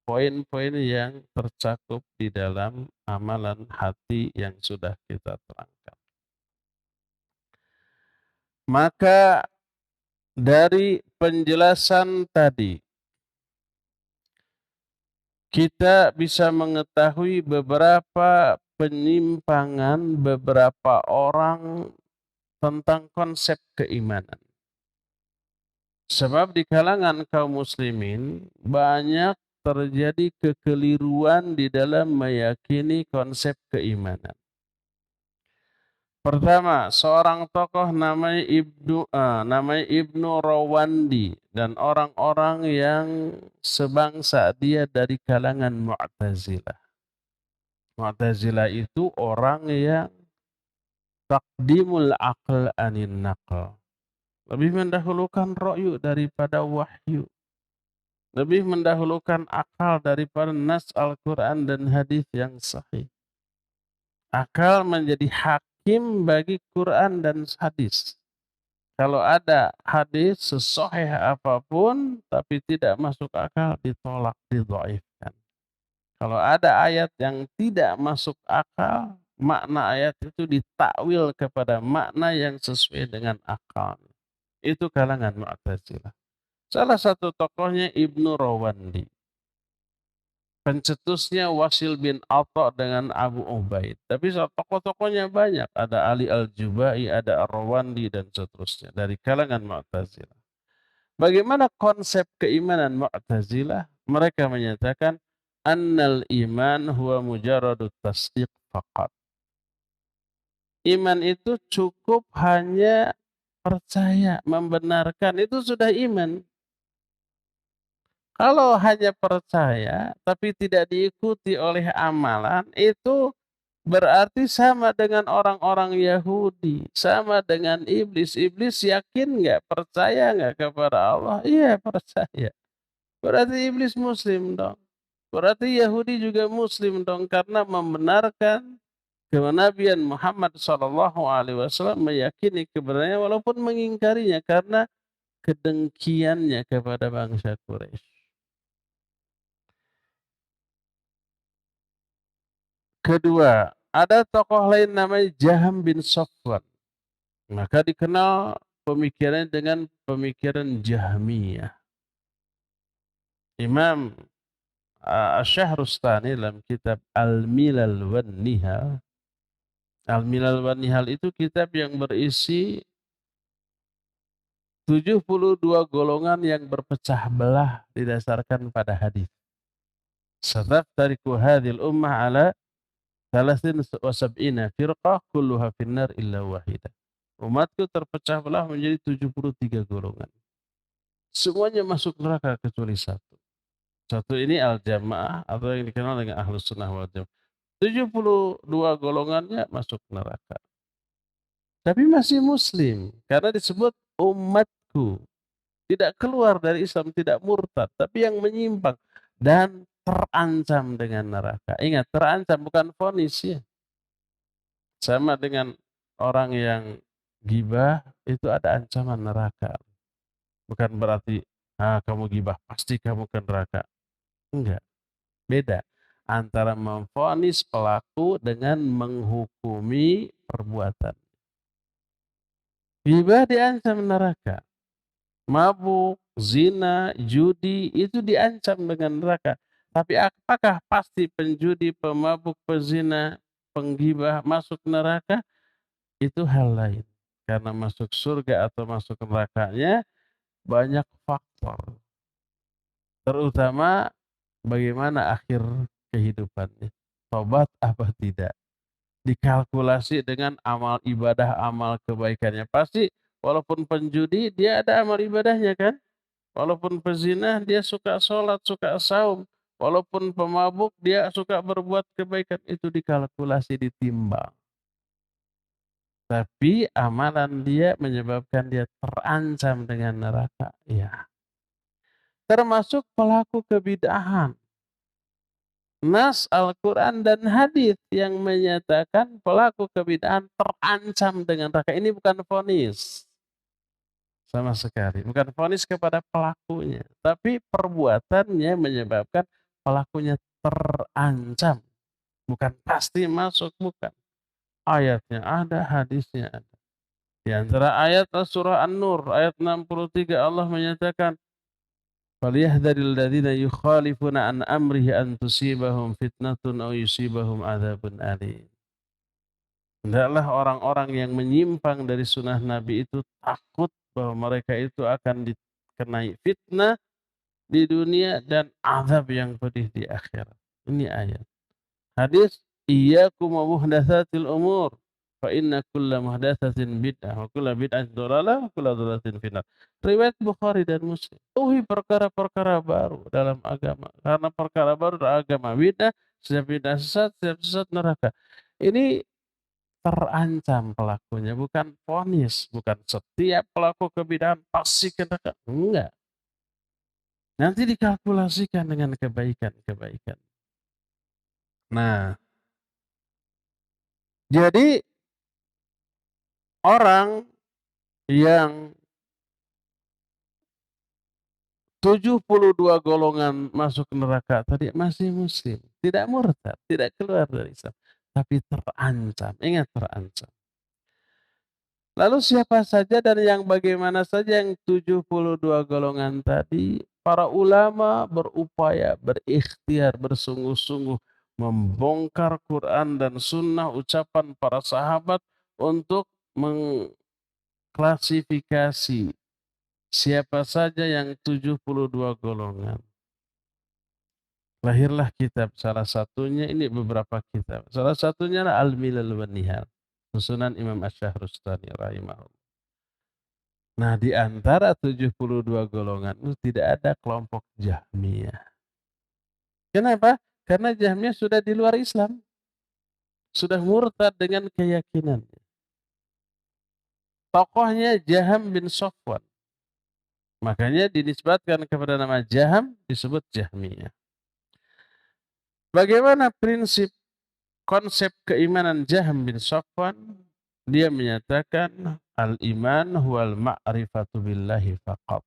poin-poin yang tercakup di dalam amalan hati yang sudah kita terangkan. Maka dari penjelasan tadi, kita bisa mengetahui beberapa penyimpangan beberapa orang tentang konsep keimanan. Sebab di kalangan kaum muslimin banyak terjadi kekeliruan di dalam meyakini konsep keimanan. Pertama, seorang tokoh namanya Ibnu Rawandi dan orang-orang yang sebangsa dia dari kalangan Mu'tazilah. Mu'tazilah itu orang yang taqdimul aql anin naql. Lebih mendahulukan ra'yu daripada wahyu. Lebih mendahulukan akal daripada nas Al-Quran dan hadis yang sahih. Akal menjadi hakim bagi Quran dan hadis. Kalau ada hadis sesahih apapun tapi tidak masuk akal, ditolak, didhaifkan. Kalau ada ayat yang tidak masuk akal, makna ayat itu ditakwil kepada makna yang sesuai dengan akal. Itu kalangan Mu'tazilah. Salah satu tokohnya Ibnu Rawandi. Pencetusnya Wasil bin Atha dengan Abu Ubaid. Tapi tokoh-tokohnya banyak. Ada Ali Al-Jubai, ada Ar-Rawandi, dan seterusnya. Dari kalangan Mu'tazilah. Bagaimana konsep keimanan Mu'tazilah? Mereka menyatakan, annal iman huwa mujaradut tasdiq faqat. Iman itu cukup hanya percaya, membenarkan. Itu sudah iman. Kalau hanya percaya tapi tidak diikuti oleh amalan, itu berarti sama dengan orang-orang Yahudi, sama dengan iblis. Iblis yakin nggak, percaya nggak kepada Allah? Iya percaya. Berarti iblis muslim dong. Berarti Yahudi juga muslim dong karena membenarkan kenabian Muhammad SAW, meyakini kebenarannya walaupun mengingkarinya karena kedengkiannya kepada bangsa Quraisy. Kedua, ada tokoh lain namanya Jaham bin Safwan. Maka dikenal pemikirannya dengan pemikiran Jahmiyah. Imam Asy-Syahrustani dalam kitab Al-Milal wan Nihal. Al-Milal wan Nihal itu kitab yang berisi 72 golongan yang berpecah belah didasarkan pada hadis. Sataftariqu hadhil ummah ala 73 firqah kulluha finnar illa wahidah. Umatku terpecah belah menjadi 73 golongan. Semuanya masuk neraka kecuali satu. Satu ini al-jamaah atau yang dikenal dengan ahlus sunnah wal jamaah. 72 golongannya masuk neraka. Tapi masih muslim. Karena disebut umatku. Tidak keluar dari Islam, tidak murtad. Tapi yang menyimpang. Dan terancam dengan neraka. Ingat, terancam bukan vonis ya. Sama dengan orang yang gibah, itu ada ancaman neraka. Bukan berarti, kamu gibah, pasti kamu ke neraka. Enggak, beda. Antara memvonis pelaku dengan menghukumi perbuatan. Gibah diancam neraka. mabuk, zina, judi itu diancam dengan neraka. Tapi apakah pasti penjudi, pemabuk, pezina, penggibah masuk neraka? Itu hal lain. Karena masuk surga atau masuk nerakanya banyak faktor. Terutama bagaimana akhir kehidupannya. Tobat apa tidak. Dikalkulasi dengan amal ibadah, amal kebaikannya. Pasti walaupun penjudi dia ada amal ibadahnya kan? Walaupun pezina dia suka sholat, suka saum. Walaupun pemabuk dia suka berbuat kebaikan. Itu dikalkulasi, ditimbang. Tapi amalan dia menyebabkan dia terancam dengan neraka. Ya. Termasuk pelaku kebid'ahan. Nas Al-Quran dan hadis yang menyatakan pelaku kebid'ahan terancam dengan neraka. Ini bukan vonis sama sekali. Bukan vonis kepada pelakunya. Tapi perbuatannya menyebabkan pelakunya terancam. Bukan pasti masuk, bukan. Ayatnya ada, hadisnya ada. Di antara ayat surah An-Nur, ayat 63 Allah menyatakan, "Falyahdharil ladzina yukhalifuna an amrihi an tusibahum fitnatun aw yusibahum adzabun alim." Hendaklah orang-orang yang menyimpang dari sunnah Nabi itu takut bahwa mereka itu akan dikenai fitnah di dunia dan azab yang pedih di akhirat. Ini ayat. Hadis, iyyakum wa muhdatsatil umur fa inna kulla muhdatsatin bid'ah wa kulla bid'atin dhalalah wa kulla dhalalatin finnar. Riwayat Bukhari dan Muslim. Jauhi perkara-perkara baru dalam agama. Karena perkara baru dalam agama bid'ah, setiap bid'ah sesat, setiap sesat neraka. Ini terancam pelakunya, bukan vonis, bukan setiap pelaku kebid'ahan pasti ke neraka. Enggak. Nanti dikalkulasikan dengan kebaikan-kebaikan. Nah, jadi orang yang 72 golongan masuk neraka tadi masih muslim, tidak murtad, tidak keluar dari Islam, tapi terancam. Ingat, terancam. Lalu siapa saja dan yang bagaimana saja yang 72 golongan tadi? Para ulama berupaya, berikhtiar, bersungguh-sungguh membongkar Quran dan sunnah ucapan para sahabat untuk mengklasifikasi siapa saja yang 72 golongan. Lahirlah kitab, salah satunya ini beberapa kitab. Salah satunya Al-Milal wan Nihal, susunan Imam Asy-Syahrustani rahimahullah. Nah, di antara 72 golongan itu tidak ada kelompok Jahmiyah. Kenapa? Karena Jahmiyah sudah di luar Islam. Sudah murtad dengan keyakinannya. Tokohnya Jaham bin Safwan. Makanya dinisbatkan kepada nama Jaham disebut Jahmiyah. Bagaimana prinsip konsep keimanan Jaham bin Safwan? Dia menyatakan al-iman huwal ma'rifatu billahi faqat.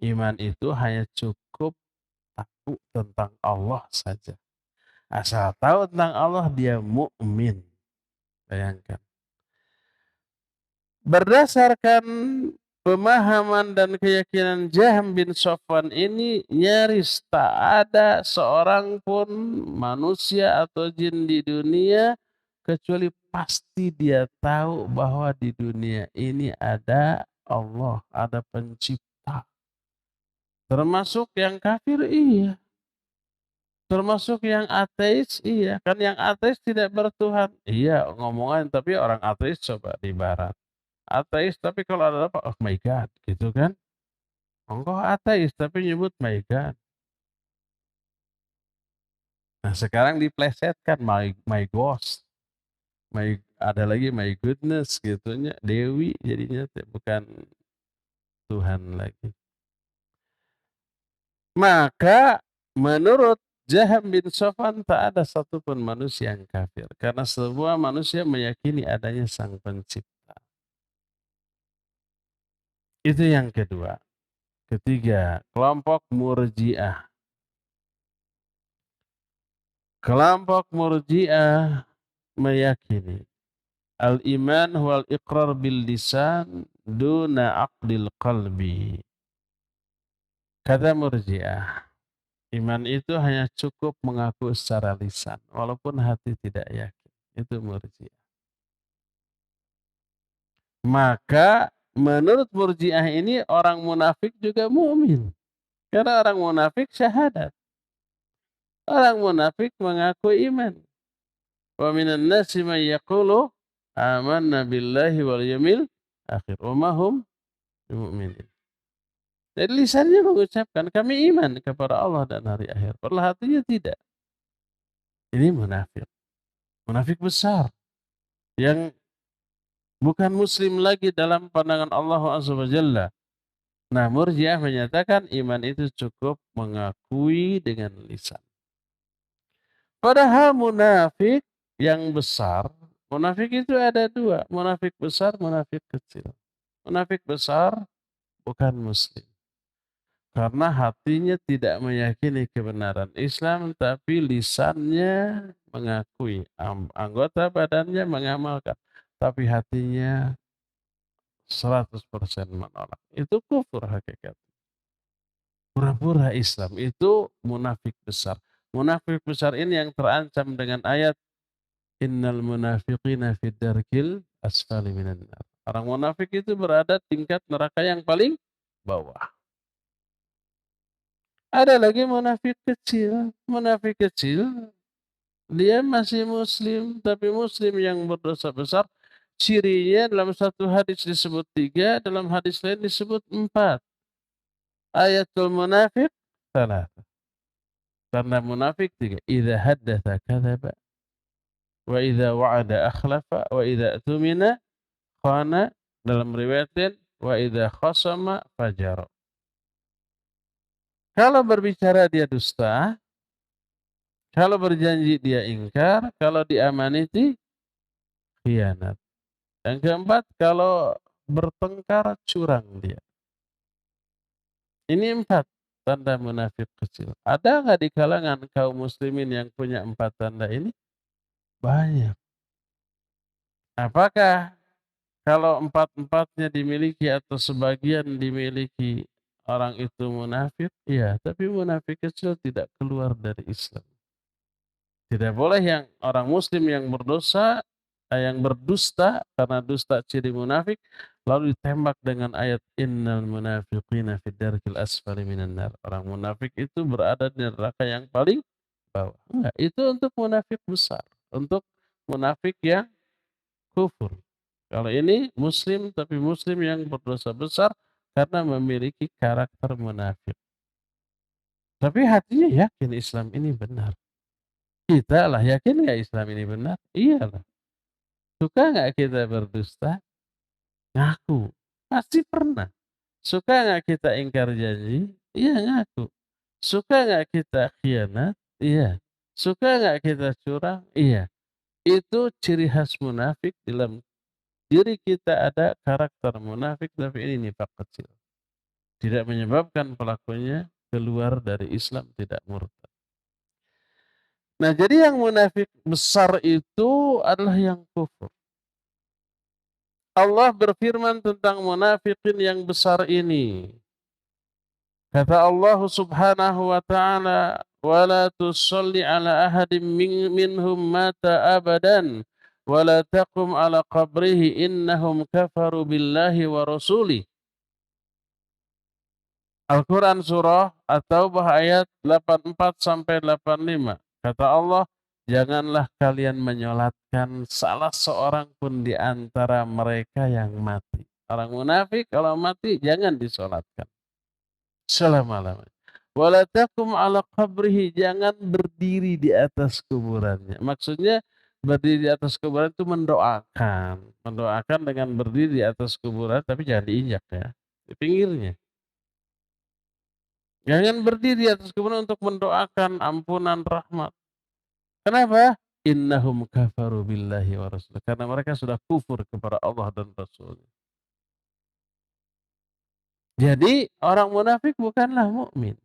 Iman itu hanya cukup tahu tentang Allah saja. Asal tahu tentang Allah dia mukmin. Bayangkan. Berdasarkan pemahaman dan keyakinan Jahm bin Safwan ini, nyaris tak ada seorang pun manusia atau jin di dunia kecuali pasti dia tahu bahwa di dunia ini ada Allah, ada pencipta. Termasuk yang kafir, iya. Termasuk yang ateis, iya. Kan yang ateis tidak bertuhan. Iya, ngomongan, tapi orang ateis coba di barat. Ateis, tapi kalau ada apa, oh my God, gitu kan. Engkau ateis, tapi nyebut my God. Nah, sekarang diplesetkan my ghost. Ada lagi my goodness, gitunya. Dewi jadinya, bukan Tuhan lagi. Maka menurut Jaham bin Safwan tak ada satupun manusia yang kafir. Karena semua manusia meyakini adanya sang pencipta. Itu yang kedua. Ketiga, kelompok Murji'ah. Kelompok Murji'ah meyakini al-iman wal iqrar bil lisan duna aqdil qalbi. Kata Murji'ah, iman itu hanya cukup mengaku secara lisan, walaupun hati tidak yakin. Itu Murji'ah. Maka menurut Murji'ah ini orang munafik juga mukmin. Karena orang munafik syahadat. Orang munafik mengaku iman. Wa minan nasi man yaqulu amanna billahi wal yawmil akhir wa ma hum bimumin. Jadi lisannya mengucapkan kami iman kepada Allah dan hari akhir. Padahal hatinya tidak. Ini munafik. Munafik besar. Yang bukan muslim lagi dalam pandangan Allah Azza wa Jalla. Nah, Murji'ah menyatakan iman itu cukup mengakui dengan lisan. Padahal munafik yang besar, munafik itu ada dua. Munafik besar, munafik kecil. Munafik besar bukan muslim. Karena hatinya tidak meyakini kebenaran Islam, tapi lisannya mengakui. Anggota badannya mengamalkan. Tapi hatinya 100% menolak. Itu kufur hakikat. Pura-pura Islam itu munafik besar. Munafik besar ini yang terancam dengan ayat innal munafiqina fid darkil asfali minan nar. Orang munafik itu berada tingkat neraka yang paling bawah. Ada lagi munafik kecil. Munafik kecil dia masih muslim, tapi muslim yang berdosa besar. Cirinya dalam satu hadis disebut 3, dalam hadis lain disebut 4. Ayatul munafik salah. Karena munafik 3. Idza haddatsa kadzaba wa idza wa'ada akhlafa wa idza tumina khana, dalam riwayat lain wa idza khasama fajara. Kalau berbicara dia dusta, kalau berjanji dia ingkar, kalau diamanati khianat. Yang keempat, kalau bertengkar curang dia. Ini 4 tanda munafik kecil. Ada nggak di kalangan kaum muslimin yang punya 4 tanda ini? Banyak. Apakah kalau 4-empatnya dimiliki atau sebagian dimiliki orang itu munafik? Iya, tapi munafik kecil tidak keluar dari Islam. Tidak boleh yang orang muslim yang berdosa, yang berdusta, karena dusta ciri munafik, lalu ditembak dengan ayat innal munafiqina fid darkil asfali minan nar. Orang munafik itu berada di neraka yang paling bawah. Enggak, itu untuk munafik besar, untuk munafik yang kufur. Kalau ini muslim tapi muslim yang berdosa besar karena memiliki karakter munafik. Tapi hatinya yakin Islam ini benar. Kita lah yakin nggak Islam ini benar? Iyalah. Suka nggak kita berdusta? Ngaku. Pasti pernah. Suka nggak kita ingkar janji? Iya ngaku. Suka nggak kita khianat? Iya. Suka nggak kita curang? Iya. Itu ciri khas munafik. Dalam diri kita ada karakter munafik, tapi ini nifaq kecil. Tidak menyebabkan pelakunya keluar dari Islam, tidak murtad. Nah, jadi yang munafik besar itu adalah yang kufur. Allah berfirman tentang munafikin yang besar ini. Kata Allah Subhanahu wa taala, "Wala tusalli ala ahadin minhum mata abadan, wala taqum ala qabrihi innahum kafaru billahi wa rasulih." Al-Quran surah At-Taubah ayat 84 sampai 85. Kata Allah, janganlah kalian menyolatkan salah seorang pun di antara mereka yang mati. Orang munafik kalau mati jangan disolatkan selama-lamanya. Wala taqum ala qabrihi, jangan berdiri di atas kuburannya. Maksudnya berdiri di atas kuburan itu mendoakan. Mendoakan dengan berdiri di atas kuburan, tapi jangan diinjak ya. Di pinggirnya. Jangan berdiri di atas kuburan untuk mendoakan ampunan rahmat. Kenapa? Innahum kafaru billahi wa rasulih. Karena mereka sudah kufur kepada Allah dan Rasulnya. Jadi orang munafik bukanlah mukmin.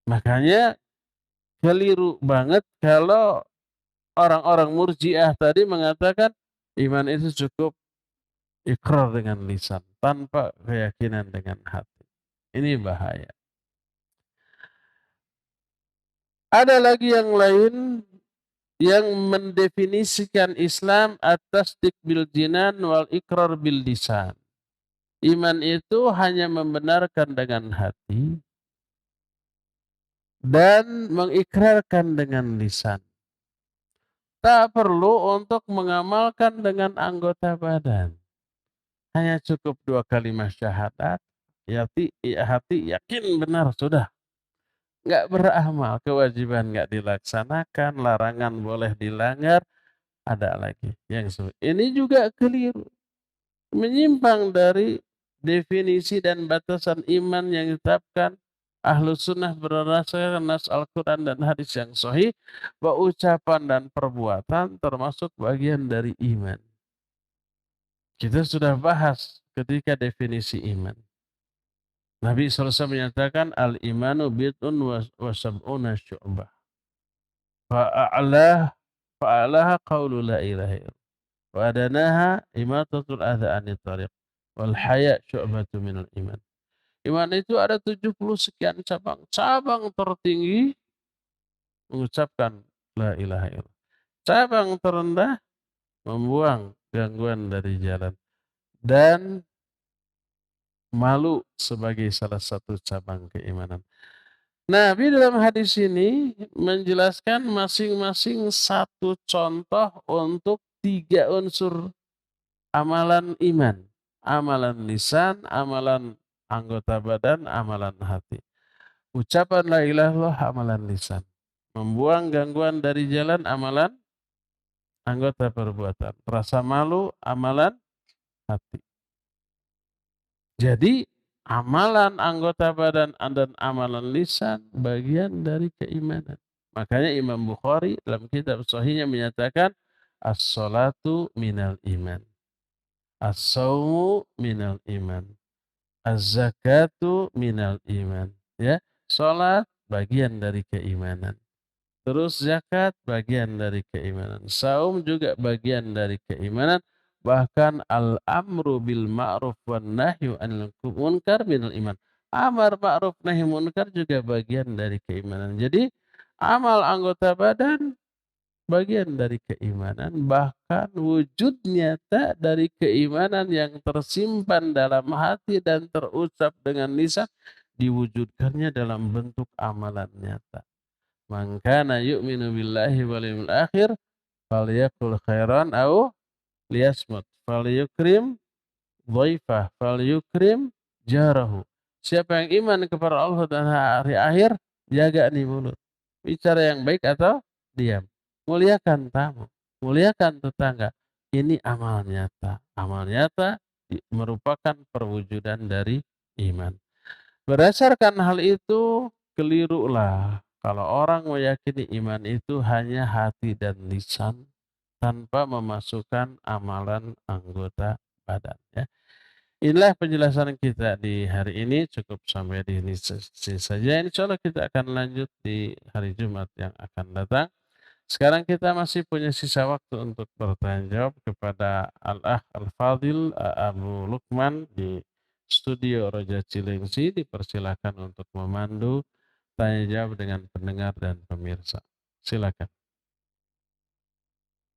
Makanya keliru banget kalau orang-orang Murji'ah tadi mengatakan iman itu cukup ikrar dengan lisan, tanpa keyakinan dengan hati. Ini bahaya. Ada lagi yang lain yang mendefinisikan Islam at-tasdiq bil jinan wal ikrar bil lisan. Iman itu hanya membenarkan dengan hati dan mengikrarkan dengan lisan. Tak perlu untuk mengamalkan dengan anggota badan. Hanya cukup 2 kalimat syahadat, hati yakin benar sudah. Nggak beramal, kewajiban nggak dilaksanakan, larangan boleh dilanggar, ada lagi yang ini juga keliru. Menyimpang dari definisi dan batasan iman yang ditetapkan Ahlus Sunnah berdasarkan nas Al-Quran dan hadis yang sahih, bahwa ucapan dan perbuatan termasuk bagian dari iman. Kita sudah bahas ketika definisi iman. Nabi SAW menyatakan al-imanu bid'un wa sab'una syu'bah. Fa'alaha qawlu la ilaha illallah. Wa adanaha imatatul adha anit tariq. Wal haya syu'batu minal iman. Iman itu ada 70 sekian cabang. Cabang tertinggi mengucapkan la ilaha illallah. Cabang terendah membuang gangguan dari jalan. Dan malu sebagai salah satu cabang keimanan. Nabi dalam hadis ini menjelaskan masing-masing satu contoh untuk 3 unsur amalan iman. Amalan lisan, amalan anggota badan, amalan hati. Ucapan la ilaha illallah amalan lisan. Membuang gangguan dari jalan amalan anggota perbuatan. Rasa malu amalan hati. Jadi amalan anggota badan dan amalan lisan bagian dari keimanan. Makanya Imam Bukhari dalam kitab sahihnya menyatakan as-salatu minal iman. As-sawmu minal iman. Az-zakatu minal iman. Ya, salat bagian dari keimanan. Terus zakat bagian dari keimanan. Saum juga bagian dari keimanan. Bahkan al-amru bil ma'ruf wan nahyu 'anil munkar minal iman. Amar ma'ruf nahi munkar juga bagian dari keimanan. Jadi amal anggota badan bagian dari keimanan, bahkan wujud nyata dari keimanan yang tersimpan dalam hati dan terucap dengan lisan diwujudkannya dalam bentuk amalan nyata. Man kana yu'minu billahi wal yawmil akhir falyaqul khairan aw liyasmut. Falyukrim dhaifah, falyukrim jarahu. Siapa yang iman kepada Allah dan hari akhir, jaga nih mulut. Bicara yang baik atau diam. Muliakan tamu, muliakan tetangga. Ini amal nyata. Amal nyata merupakan perwujudan dari iman. Berdasarkan hal itu, kelirulah kalau orang meyakini iman itu hanya hati dan lisan tanpa memasukkan amalan anggota badan. Ya. Inilah penjelasan kita di hari ini, cukup sampai di sini saja. Insya Allah kita akan lanjut di hari Jumat yang akan datang. Sekarang kita masih punya sisa waktu untuk bertanya jawab kepada Al-Akh Al-Fadil Abu Lukman di Studio Roja Cilengsi. Dipersilakan untuk memandu tanya jawab dengan pendengar dan pemirsa. Silakan.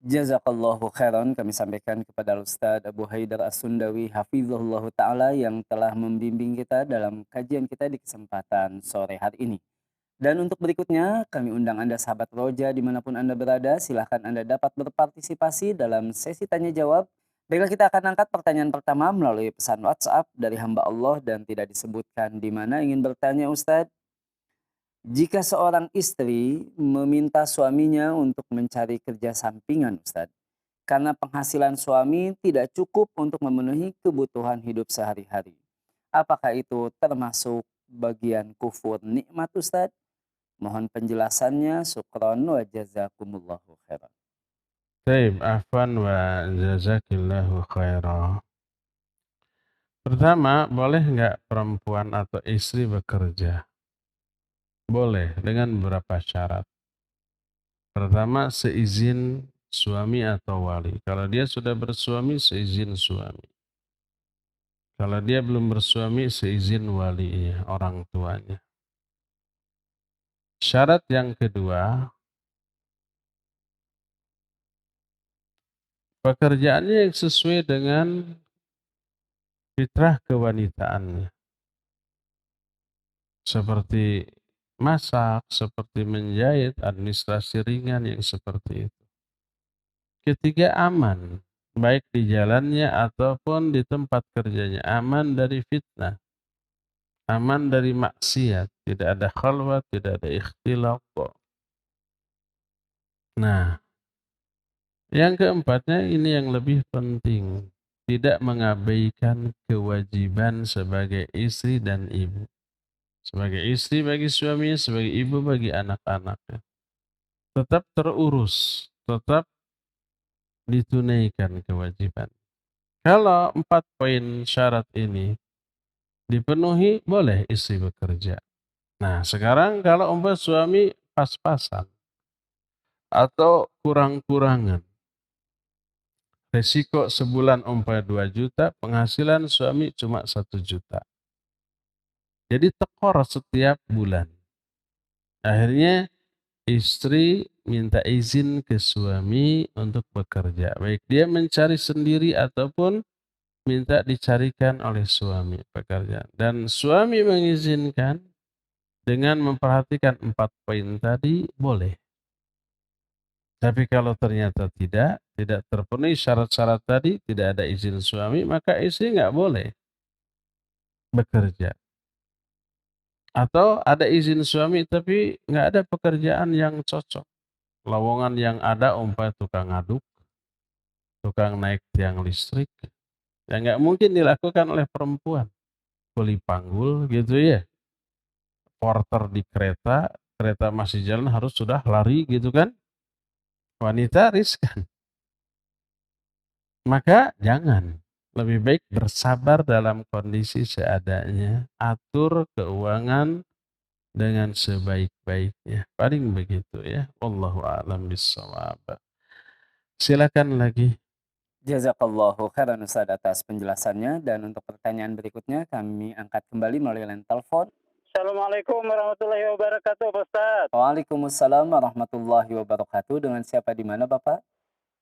Jazakallahu khairan kami sampaikan kepada Ustadz Abu Haidar As-Sundawi hafizahullah ta'ala yang telah membimbing kita dalam kajian kita di kesempatan sore hari ini. Dan untuk berikutnya kami undang Anda sahabat Roja dimanapun Anda berada, silahkan Anda dapat berpartisipasi dalam sesi tanya jawab. Baiklah, kita akan angkat pertanyaan pertama melalui pesan WhatsApp dari hamba Allah dan tidak disebutkan di mana ingin bertanya Ustadz. Jika seorang istri meminta suaminya untuk mencari kerja sampingan Ustadz, karena penghasilan suami tidak cukup untuk memenuhi kebutuhan hidup sehari-hari. Apakah itu termasuk bagian kufur nikmat Ustadz? Mohon penjelasannya, syukran wa jazakumullahu khairan. Taib, afwan wa jazakillahu khairan. Pertama, boleh nggak perempuan atau istri bekerja? Boleh, dengan beberapa syarat. Pertama, seizin suami atau wali. Kalau dia sudah bersuami, seizin suami. Kalau dia belum bersuami seizin walinya, orang tuanya. Syarat yang kedua, pekerjaannya yang sesuai dengan fitrah kewanitaannya. Seperti masak, seperti menjahit, administrasi ringan yang seperti itu. Ketiga, aman, baik di jalannya ataupun di tempat kerjanya, aman dari fitnah, aman dari maksiat, tidak ada khalwat, tidak ada ikhtilat. Nah, yang keempatnya ini yang lebih penting, tidak mengabaikan kewajiban sebagai istri dan ibu. Sebagai istri bagi suaminya, sebagai ibu bagi anak-anaknya. Tetap terurus, tetap ditunaikan kewajiban. Kalau 4 poin syarat ini dipenuhi, boleh istri bekerja. Nah, sekarang kalau suami pas-pasan atau kurang-kurangan, resiko sebulan 2 juta, penghasilan suami cuma 1 juta. Jadi tekor setiap bulan. Akhirnya istri minta izin ke suami untuk bekerja. Baik dia mencari sendiri ataupun minta dicarikan oleh suami pekerjaan. Dan suami mengizinkan dengan memperhatikan 4 poin tadi, boleh. Tapi kalau ternyata tidak terpenuhi syarat-syarat tadi, tidak ada izin suami, maka istri nggak boleh bekerja. Atau ada izin suami tapi nggak ada pekerjaan yang cocok. Lowongan yang ada tukang aduk, tukang naik tiang listrik, yang nggak mungkin dilakukan oleh perempuan. Kuli panggul gitu ya, porter di kereta, kereta masih jalan harus sudah lari gitu kan. Wanita riskan. Maka jangan. Lebih baik bersabar dalam kondisi seadanya. Atur keuangan dengan sebaik-baiknya. Paling begitu ya. Wallahu a'lam bishawab. Silakan lagi. Jazakallahu khairan Ustaz atas penjelasannya, dan untuk pertanyaan berikutnya kami angkat kembali melalui line telepon. Assalamualaikum warahmatullahi wabarakatuh, Pak Ustaz. Waalaikumsalam warahmatullahi wabarakatuh. Dengan siapa di mana Bapak?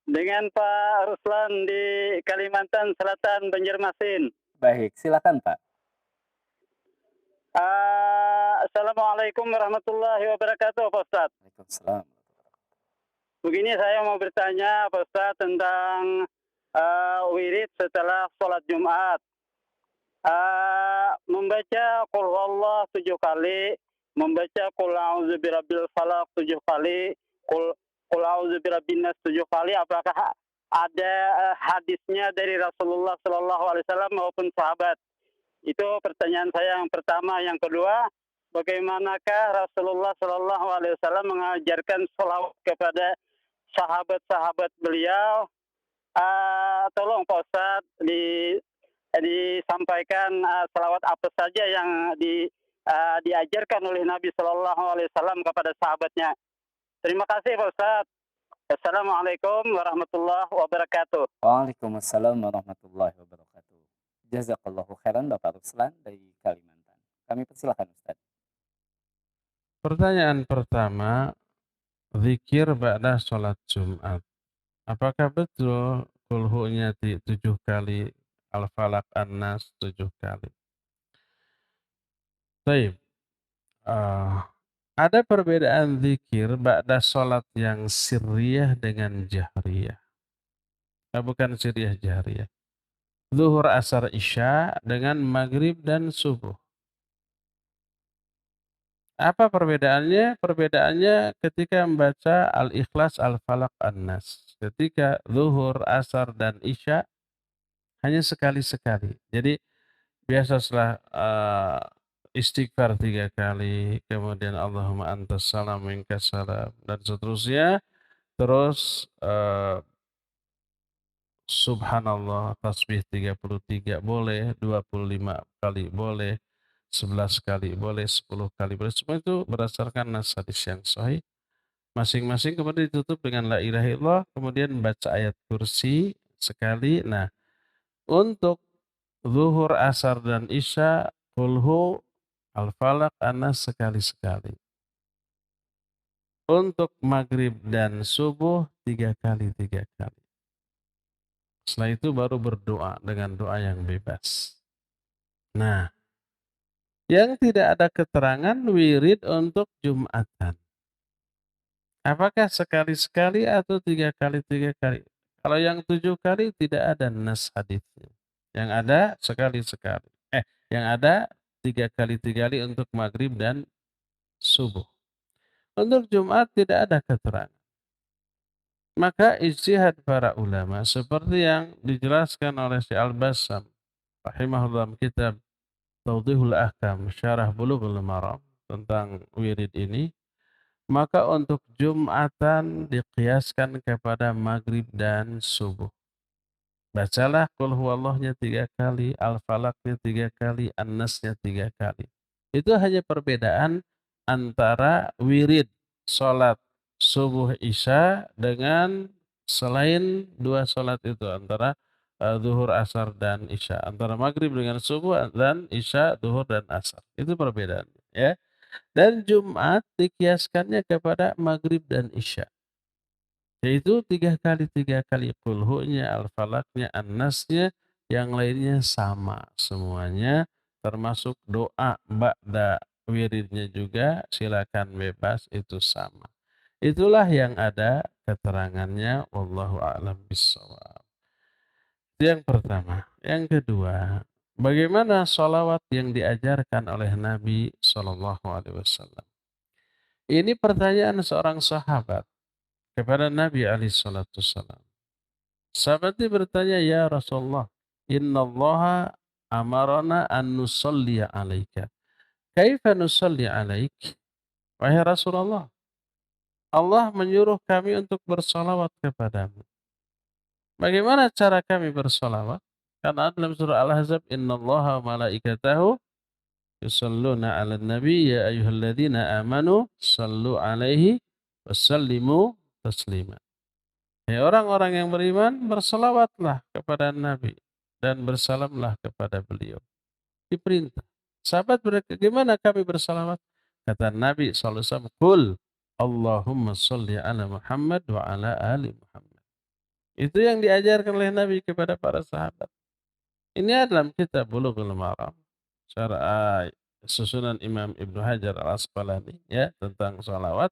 Dengan Pak Ruslan di Kalimantan Selatan, Banjarmasin. Baik, silakan Pak. Assalamualaikum warahmatullahi wabarakatuh, Pak Ustaz. Waalaikumsalam. Begini saya mau bertanya, Pak Ustaz, tentang wirid setelah sholat Jumat. Membaca Qul Huwallah 7 kali, membaca Qul A'udzu Birabbil Falaq 7 kali, Qul A'udzu Birabbin Nas 7 kali, apakah ada hadisnya dari Rasulullah Shallallahu Alaihi Wasallam maupun sahabat? Itu pertanyaan saya yang pertama. Yang kedua, bagaimanakah Rasulullah Shallallahu Alaihi Wasallam mengajarkan sholawat kepada sahabat-sahabat beliau? Tolong Pak Ustaz disampaikan salawat apa saja yang diajarkan oleh Nabi Shallallahu Alaihi Wasallam kepada sahabatnya. Terima kasih Pak Ustaz. Assalamualaikum warahmatullahi wabarakatuh. Waalaikumsalam warahmatullahi wabarakatuh. Jazakallahu khairan Bapak Ruslan dari Kalimantan. Kami persilakan Ustaz. Pertanyaan pertama, zikir ba'da sholat Jumat. Apakah betul kulhunya 7 kali, al-falaq an-nas 7 kali? Baik. Ada perbedaan zikir ba'da sholat yang sirriyah dengan jahriyah. Bukan sirriyah, jahriyah. Zuhur, asar, isya dengan maghrib dan subuh. Apa perbedaannya? Perbedaannya ketika membaca al-ikhlas, al-falaq, an-nas. Ketika zuhur, asar, dan isya hanya sekali-sekali. Jadi biasa setelah istighfar 3 kali, kemudian Allahumma antas salam minkas salam, dan seterusnya. Terus subhanallah, tasbih 33 boleh, 25 kali boleh, 11 kali boleh, 10 kali boleh. Semua itu berdasarkan nas hadis yang sahih. Masing-masing kemudian ditutup dengan la ilaha illallah, kemudian baca ayat kursi sekali. Nah, untuk zuhur, asar, dan isya, kulhu, al-falaq, anas sekali-sekali. Untuk maghrib dan subuh 3 kali 3 kali. Setelah itu baru berdoa dengan doa yang bebas. Nah, yang tidak ada keterangan wirid untuk Jumatan. Apakah sekali-sekali atau 3 kali 3 kali? Kalau yang 7 kali tidak ada nas hadisnya. Yang ada sekali-sekali. Yang ada 3 kali 3 kali untuk maghrib dan subuh. Untuk Jumat tidak ada keterangan. Maka ijtihad para ulama seperti yang dijelaskan oleh Syekh Al-Bassam rahimahullah dalam kitab Tawdihul Ahkam Syarah Bulughul Maram tentang wirid ini, maka untuk Jumatan diqiyaskan kepada maghrib dan subuh. Bacalah qul huwallahnya 3 kali, al-falaqnya 3 kali, an-nasnya 3 kali. Itu hanya perbedaan antara wirid salat subuh isya dengan selain 2 salat itu, antara zuhur, asar, dan isya. Antara maghrib dengan subuh dan isya, zuhur, dan asar. Itu perbedaannya, ya. Dan Jumat dikiaskannya kepada maghrib dan isya. Yaitu 3 kali 3 kali qul hu-nya, al-falaqnya, an-nasnya, yang lainnya sama semuanya, termasuk doa ba'da wiridnya juga silakan bebas itu sama. Itulah yang ada keterangannya, wallahu a'lam bishawab. Itu yang pertama. Yang kedua, bagaimana sholawat yang diajarkan oleh Nabi Shallallahu Alaihi Wasallam? Ini pertanyaan seorang sahabat kepada Nabi alaihi salatu wassalam. Sahabat ini bertanya, "Ya Rasulullah, innallaha amarana an nusalli alaika. Kaifa nusalli alaik?" Wahai Rasulullah, Allah menyuruh kami untuk bersolawat kepadamu. Bagaimana cara kami bersolawat? Karena dalam surah Al-Ahzab, innallaha wa malaikatahu yusalluna 'alan nabi ya ayyuhalladzina amanu sallu 'alaihi wasallimu taslima. Ya orang-orang yang beriman, berselawatlah kepada Nabi dan bersalamlah kepada beliau. Diperintah. Sahabat berkata, gimana kami bersalawat? Kata Nabi SAW, Qul Allahumma salli ala Muhammad wa ala ali Muhammad. Itu yang diajarkan oleh Nabi kepada para sahabat. Ini dalam kitab Bulughul Maram, syarah susunan Imam Ibnu Hajar Al-Asqalani, ya, tentang salawat.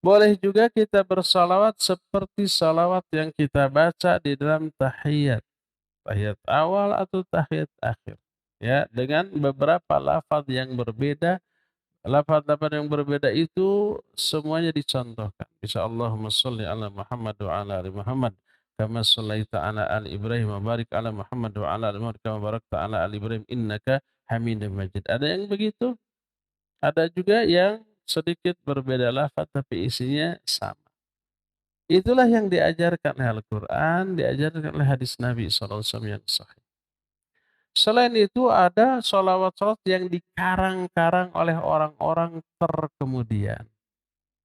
Boleh juga kita bersalawat seperti salawat yang kita baca di dalam tahiyat. Tahiyat awal atau tahiyat akhir. Ya, dengan beberapa lafaz yang berbeda. Lafaz-lafaz yang berbeda itu semuanya dicontohkan. Bisa Allahumma sholli ala Muhammad wa ala ali Muhammad. Kama shallaita ala ali Ibrahim wa barik ala Muhammad wa ala ali Muhammad. Kama barakta ala ali Ibrahim innaka hamidun majid. Ada yang begitu? Ada juga yang sedikit berbeda lafaz tapi isinya sama. Itulah yang diajarkan oleh Al-Quran, diajarkan oleh hadis Nabi SAW yang sahih. Selain itu ada sholawat-sholawat yang dikarang-karang oleh orang-orang terkemudian.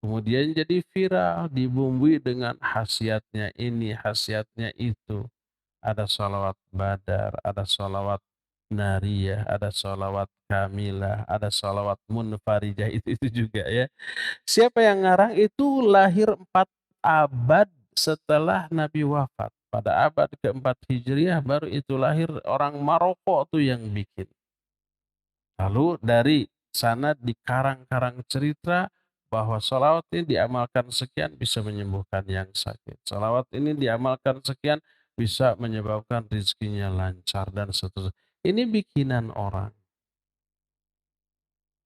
Kemudian jadi viral, dibumbui dengan khasiatnya ini, khasiatnya itu. Ada sholawat badar, ada sholawat nariyah, ada sholawat kamilah, ada sholawat munfarijah, itu juga ya. Siapa yang ngarang itu lahir 4 abad setelah Nabi wafat. Pada abad keempat Hijriah baru itu lahir orang Maroko tuh yang bikin. Lalu dari sana dikarang-karang cerita bahwa sholawat ini diamalkan sekian bisa menyembuhkan yang sakit. Sholawat ini diamalkan sekian bisa menyebabkan rezekinya lancar dan seterusnya. Ini bikinan orang.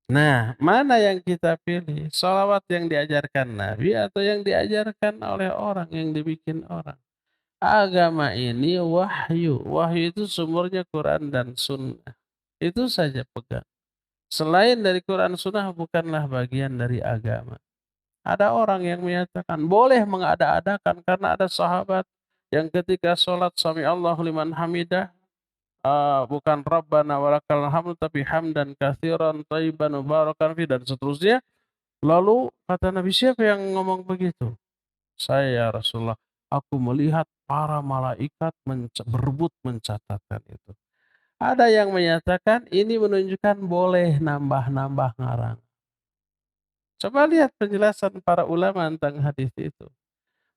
Nah, mana yang kita pilih? Sholawat yang diajarkan Nabi atau yang diajarkan oleh orang, yang dibikin orang? Agama ini wahyu. Wahyu itu sumbernya Quran dan Sunnah. Itu saja pegang. Selain dari Quran Sunnah bukanlah bagian dari agama. Ada orang yang menyatakan boleh mengada-adakan karena ada sahabat yang ketika sholat sami Allahu liman hamidah, bukan Rabbana walakal hamd tapi hamdan katsiran thayyiban mubarakan fi dan seterusnya. Lalu kata Nabi, siapa yang ngomong begitu? Saya ya Rasulullah, aku melihat para malaikat berebut mencatatkan itu. Ada yang menyatakan ini menunjukkan boleh nambah-nambah ngarang. Coba lihat penjelasan para ulama tentang hadis itu.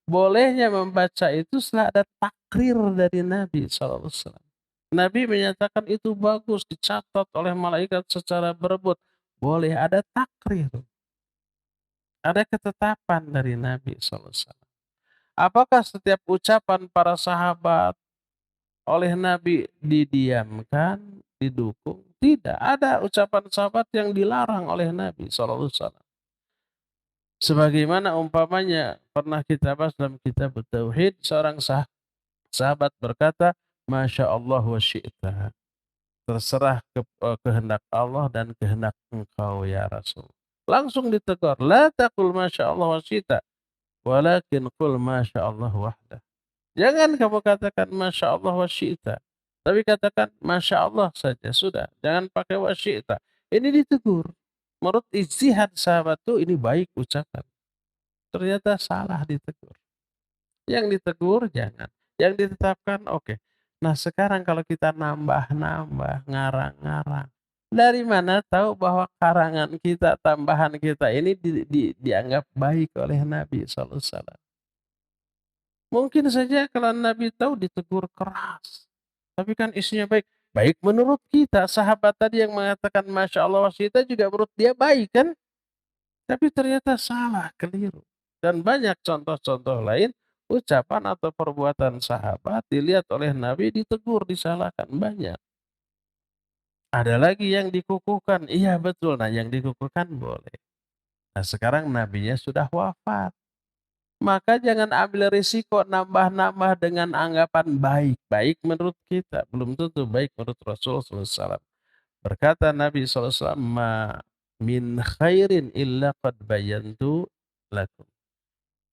Bolehnya membaca itu setelah ada takrir dari Nabi SAW. Nabi menyatakan itu bagus, dicatat oleh malaikat secara berebut. Boleh ada takrir, ada ketetapan dari Nabi SAW. Apakah setiap ucapan para sahabat oleh Nabi didiamkan, didukung? Tidak, ada ucapan sahabat yang dilarang oleh Nabi SAW. Sebagaimana umpamanya pernah kita bahas dalam kitab Tauhid, seorang sahabat berkata, Masya Allah wa syi'ta. Terserah kehendak Allah dan kehendak engkau ya Rasul. Langsung ditegur, la taqul Masya Allah wa syi'ta, walakin qul Masya Allah wahdah. Jangan kamu katakan Masya Allah wa syi'ta, tapi katakan Masya Allah saja, sudah. Jangan pakai wa syi'ta. Ini ditegur. Menurut ijtihad sahabat itu ini baik ucapan. Ternyata salah ditegur. Yang ditegur jangan. Yang ditetapkan oke. Nah sekarang kalau kita nambah-nambah, ngarang-ngarang. Dari mana tahu bahwa karangan kita, tambahan kita ini dianggap baik oleh Nabi SAW. Mungkin saja kalau Nabi tahu ditegur keras. Tapi kan isinya baik. Baik menurut kita. Sahabat tadi yang mengatakan Masya Allah wasita juga menurut dia baik kan. Tapi ternyata salah, keliru. Dan banyak contoh-contoh lain, ucapan atau perbuatan sahabat dilihat oleh Nabi ditegur, disalahkan, banyak. Ada lagi yang dikukuhkan, iya betul, nah yang dikukuhkan boleh. Nah sekarang Nabinya sudah wafat. Maka jangan ambil risiko nambah-nambah dengan anggapan baik. Baik menurut kita, belum tentu baik menurut Rasulullah SAW. Berkata Nabi SAW, ma min khairin illa qad bayantu lakum.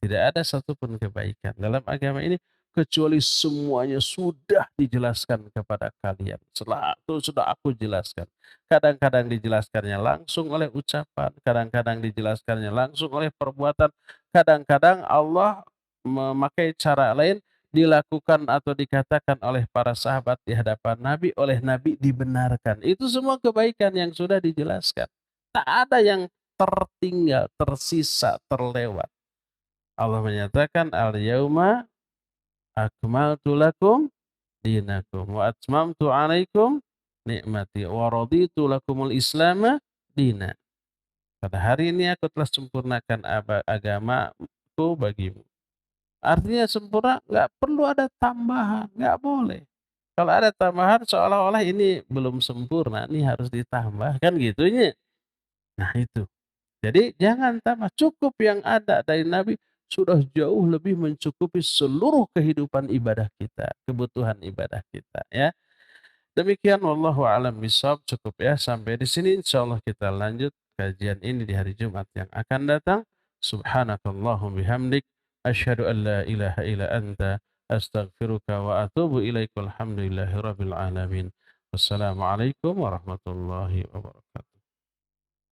Tidak ada satupun kebaikan dalam agama ini kecuali semuanya sudah dijelaskan kepada kalian. Setelah itu sudah aku jelaskan. Kadang-kadang dijelaskannya langsung oleh ucapan, kadang-kadang dijelaskannya langsung oleh perbuatan, kadang-kadang Allah memakai cara lain dilakukan atau dikatakan oleh para sahabat di hadapan Nabi, oleh Nabi dibenarkan. Itu semua kebaikan yang sudah dijelaskan. Tak ada yang tertinggal, tersisa, terlewat. Allah menyatakan al-yauma akmaltu lakum dinakum wa atmamtu 'alaikum nikmati wa raditu lakumul islama dina. Pada hari ini aku telah sempurnakan agamaku bagimu. Artinya sempurna, nggak perlu ada tambahan, nggak boleh. Kalau ada tambahan seolah-olah ini belum sempurna, ini harus ditambah kan gitunya. Nah itu. Jadi jangan tambah, cukup yang ada dari Nabi sudah jauh lebih mencukupi seluruh kehidupan ibadah kita, kebutuhan ibadah kita ya. Demikian wallahu a'lam bishawab, cukup ya sampai di sini, insyaallah kita lanjut kajian ini di hari Jumat yang akan datang. Subhanakallahum bihamdik asyhadu an la ilaha illa anta astaghfiruka wa atubu ilaika. Alhamdulillahirabbil alamin. Wassalamualaikum warahmatullahi wabarakatuh.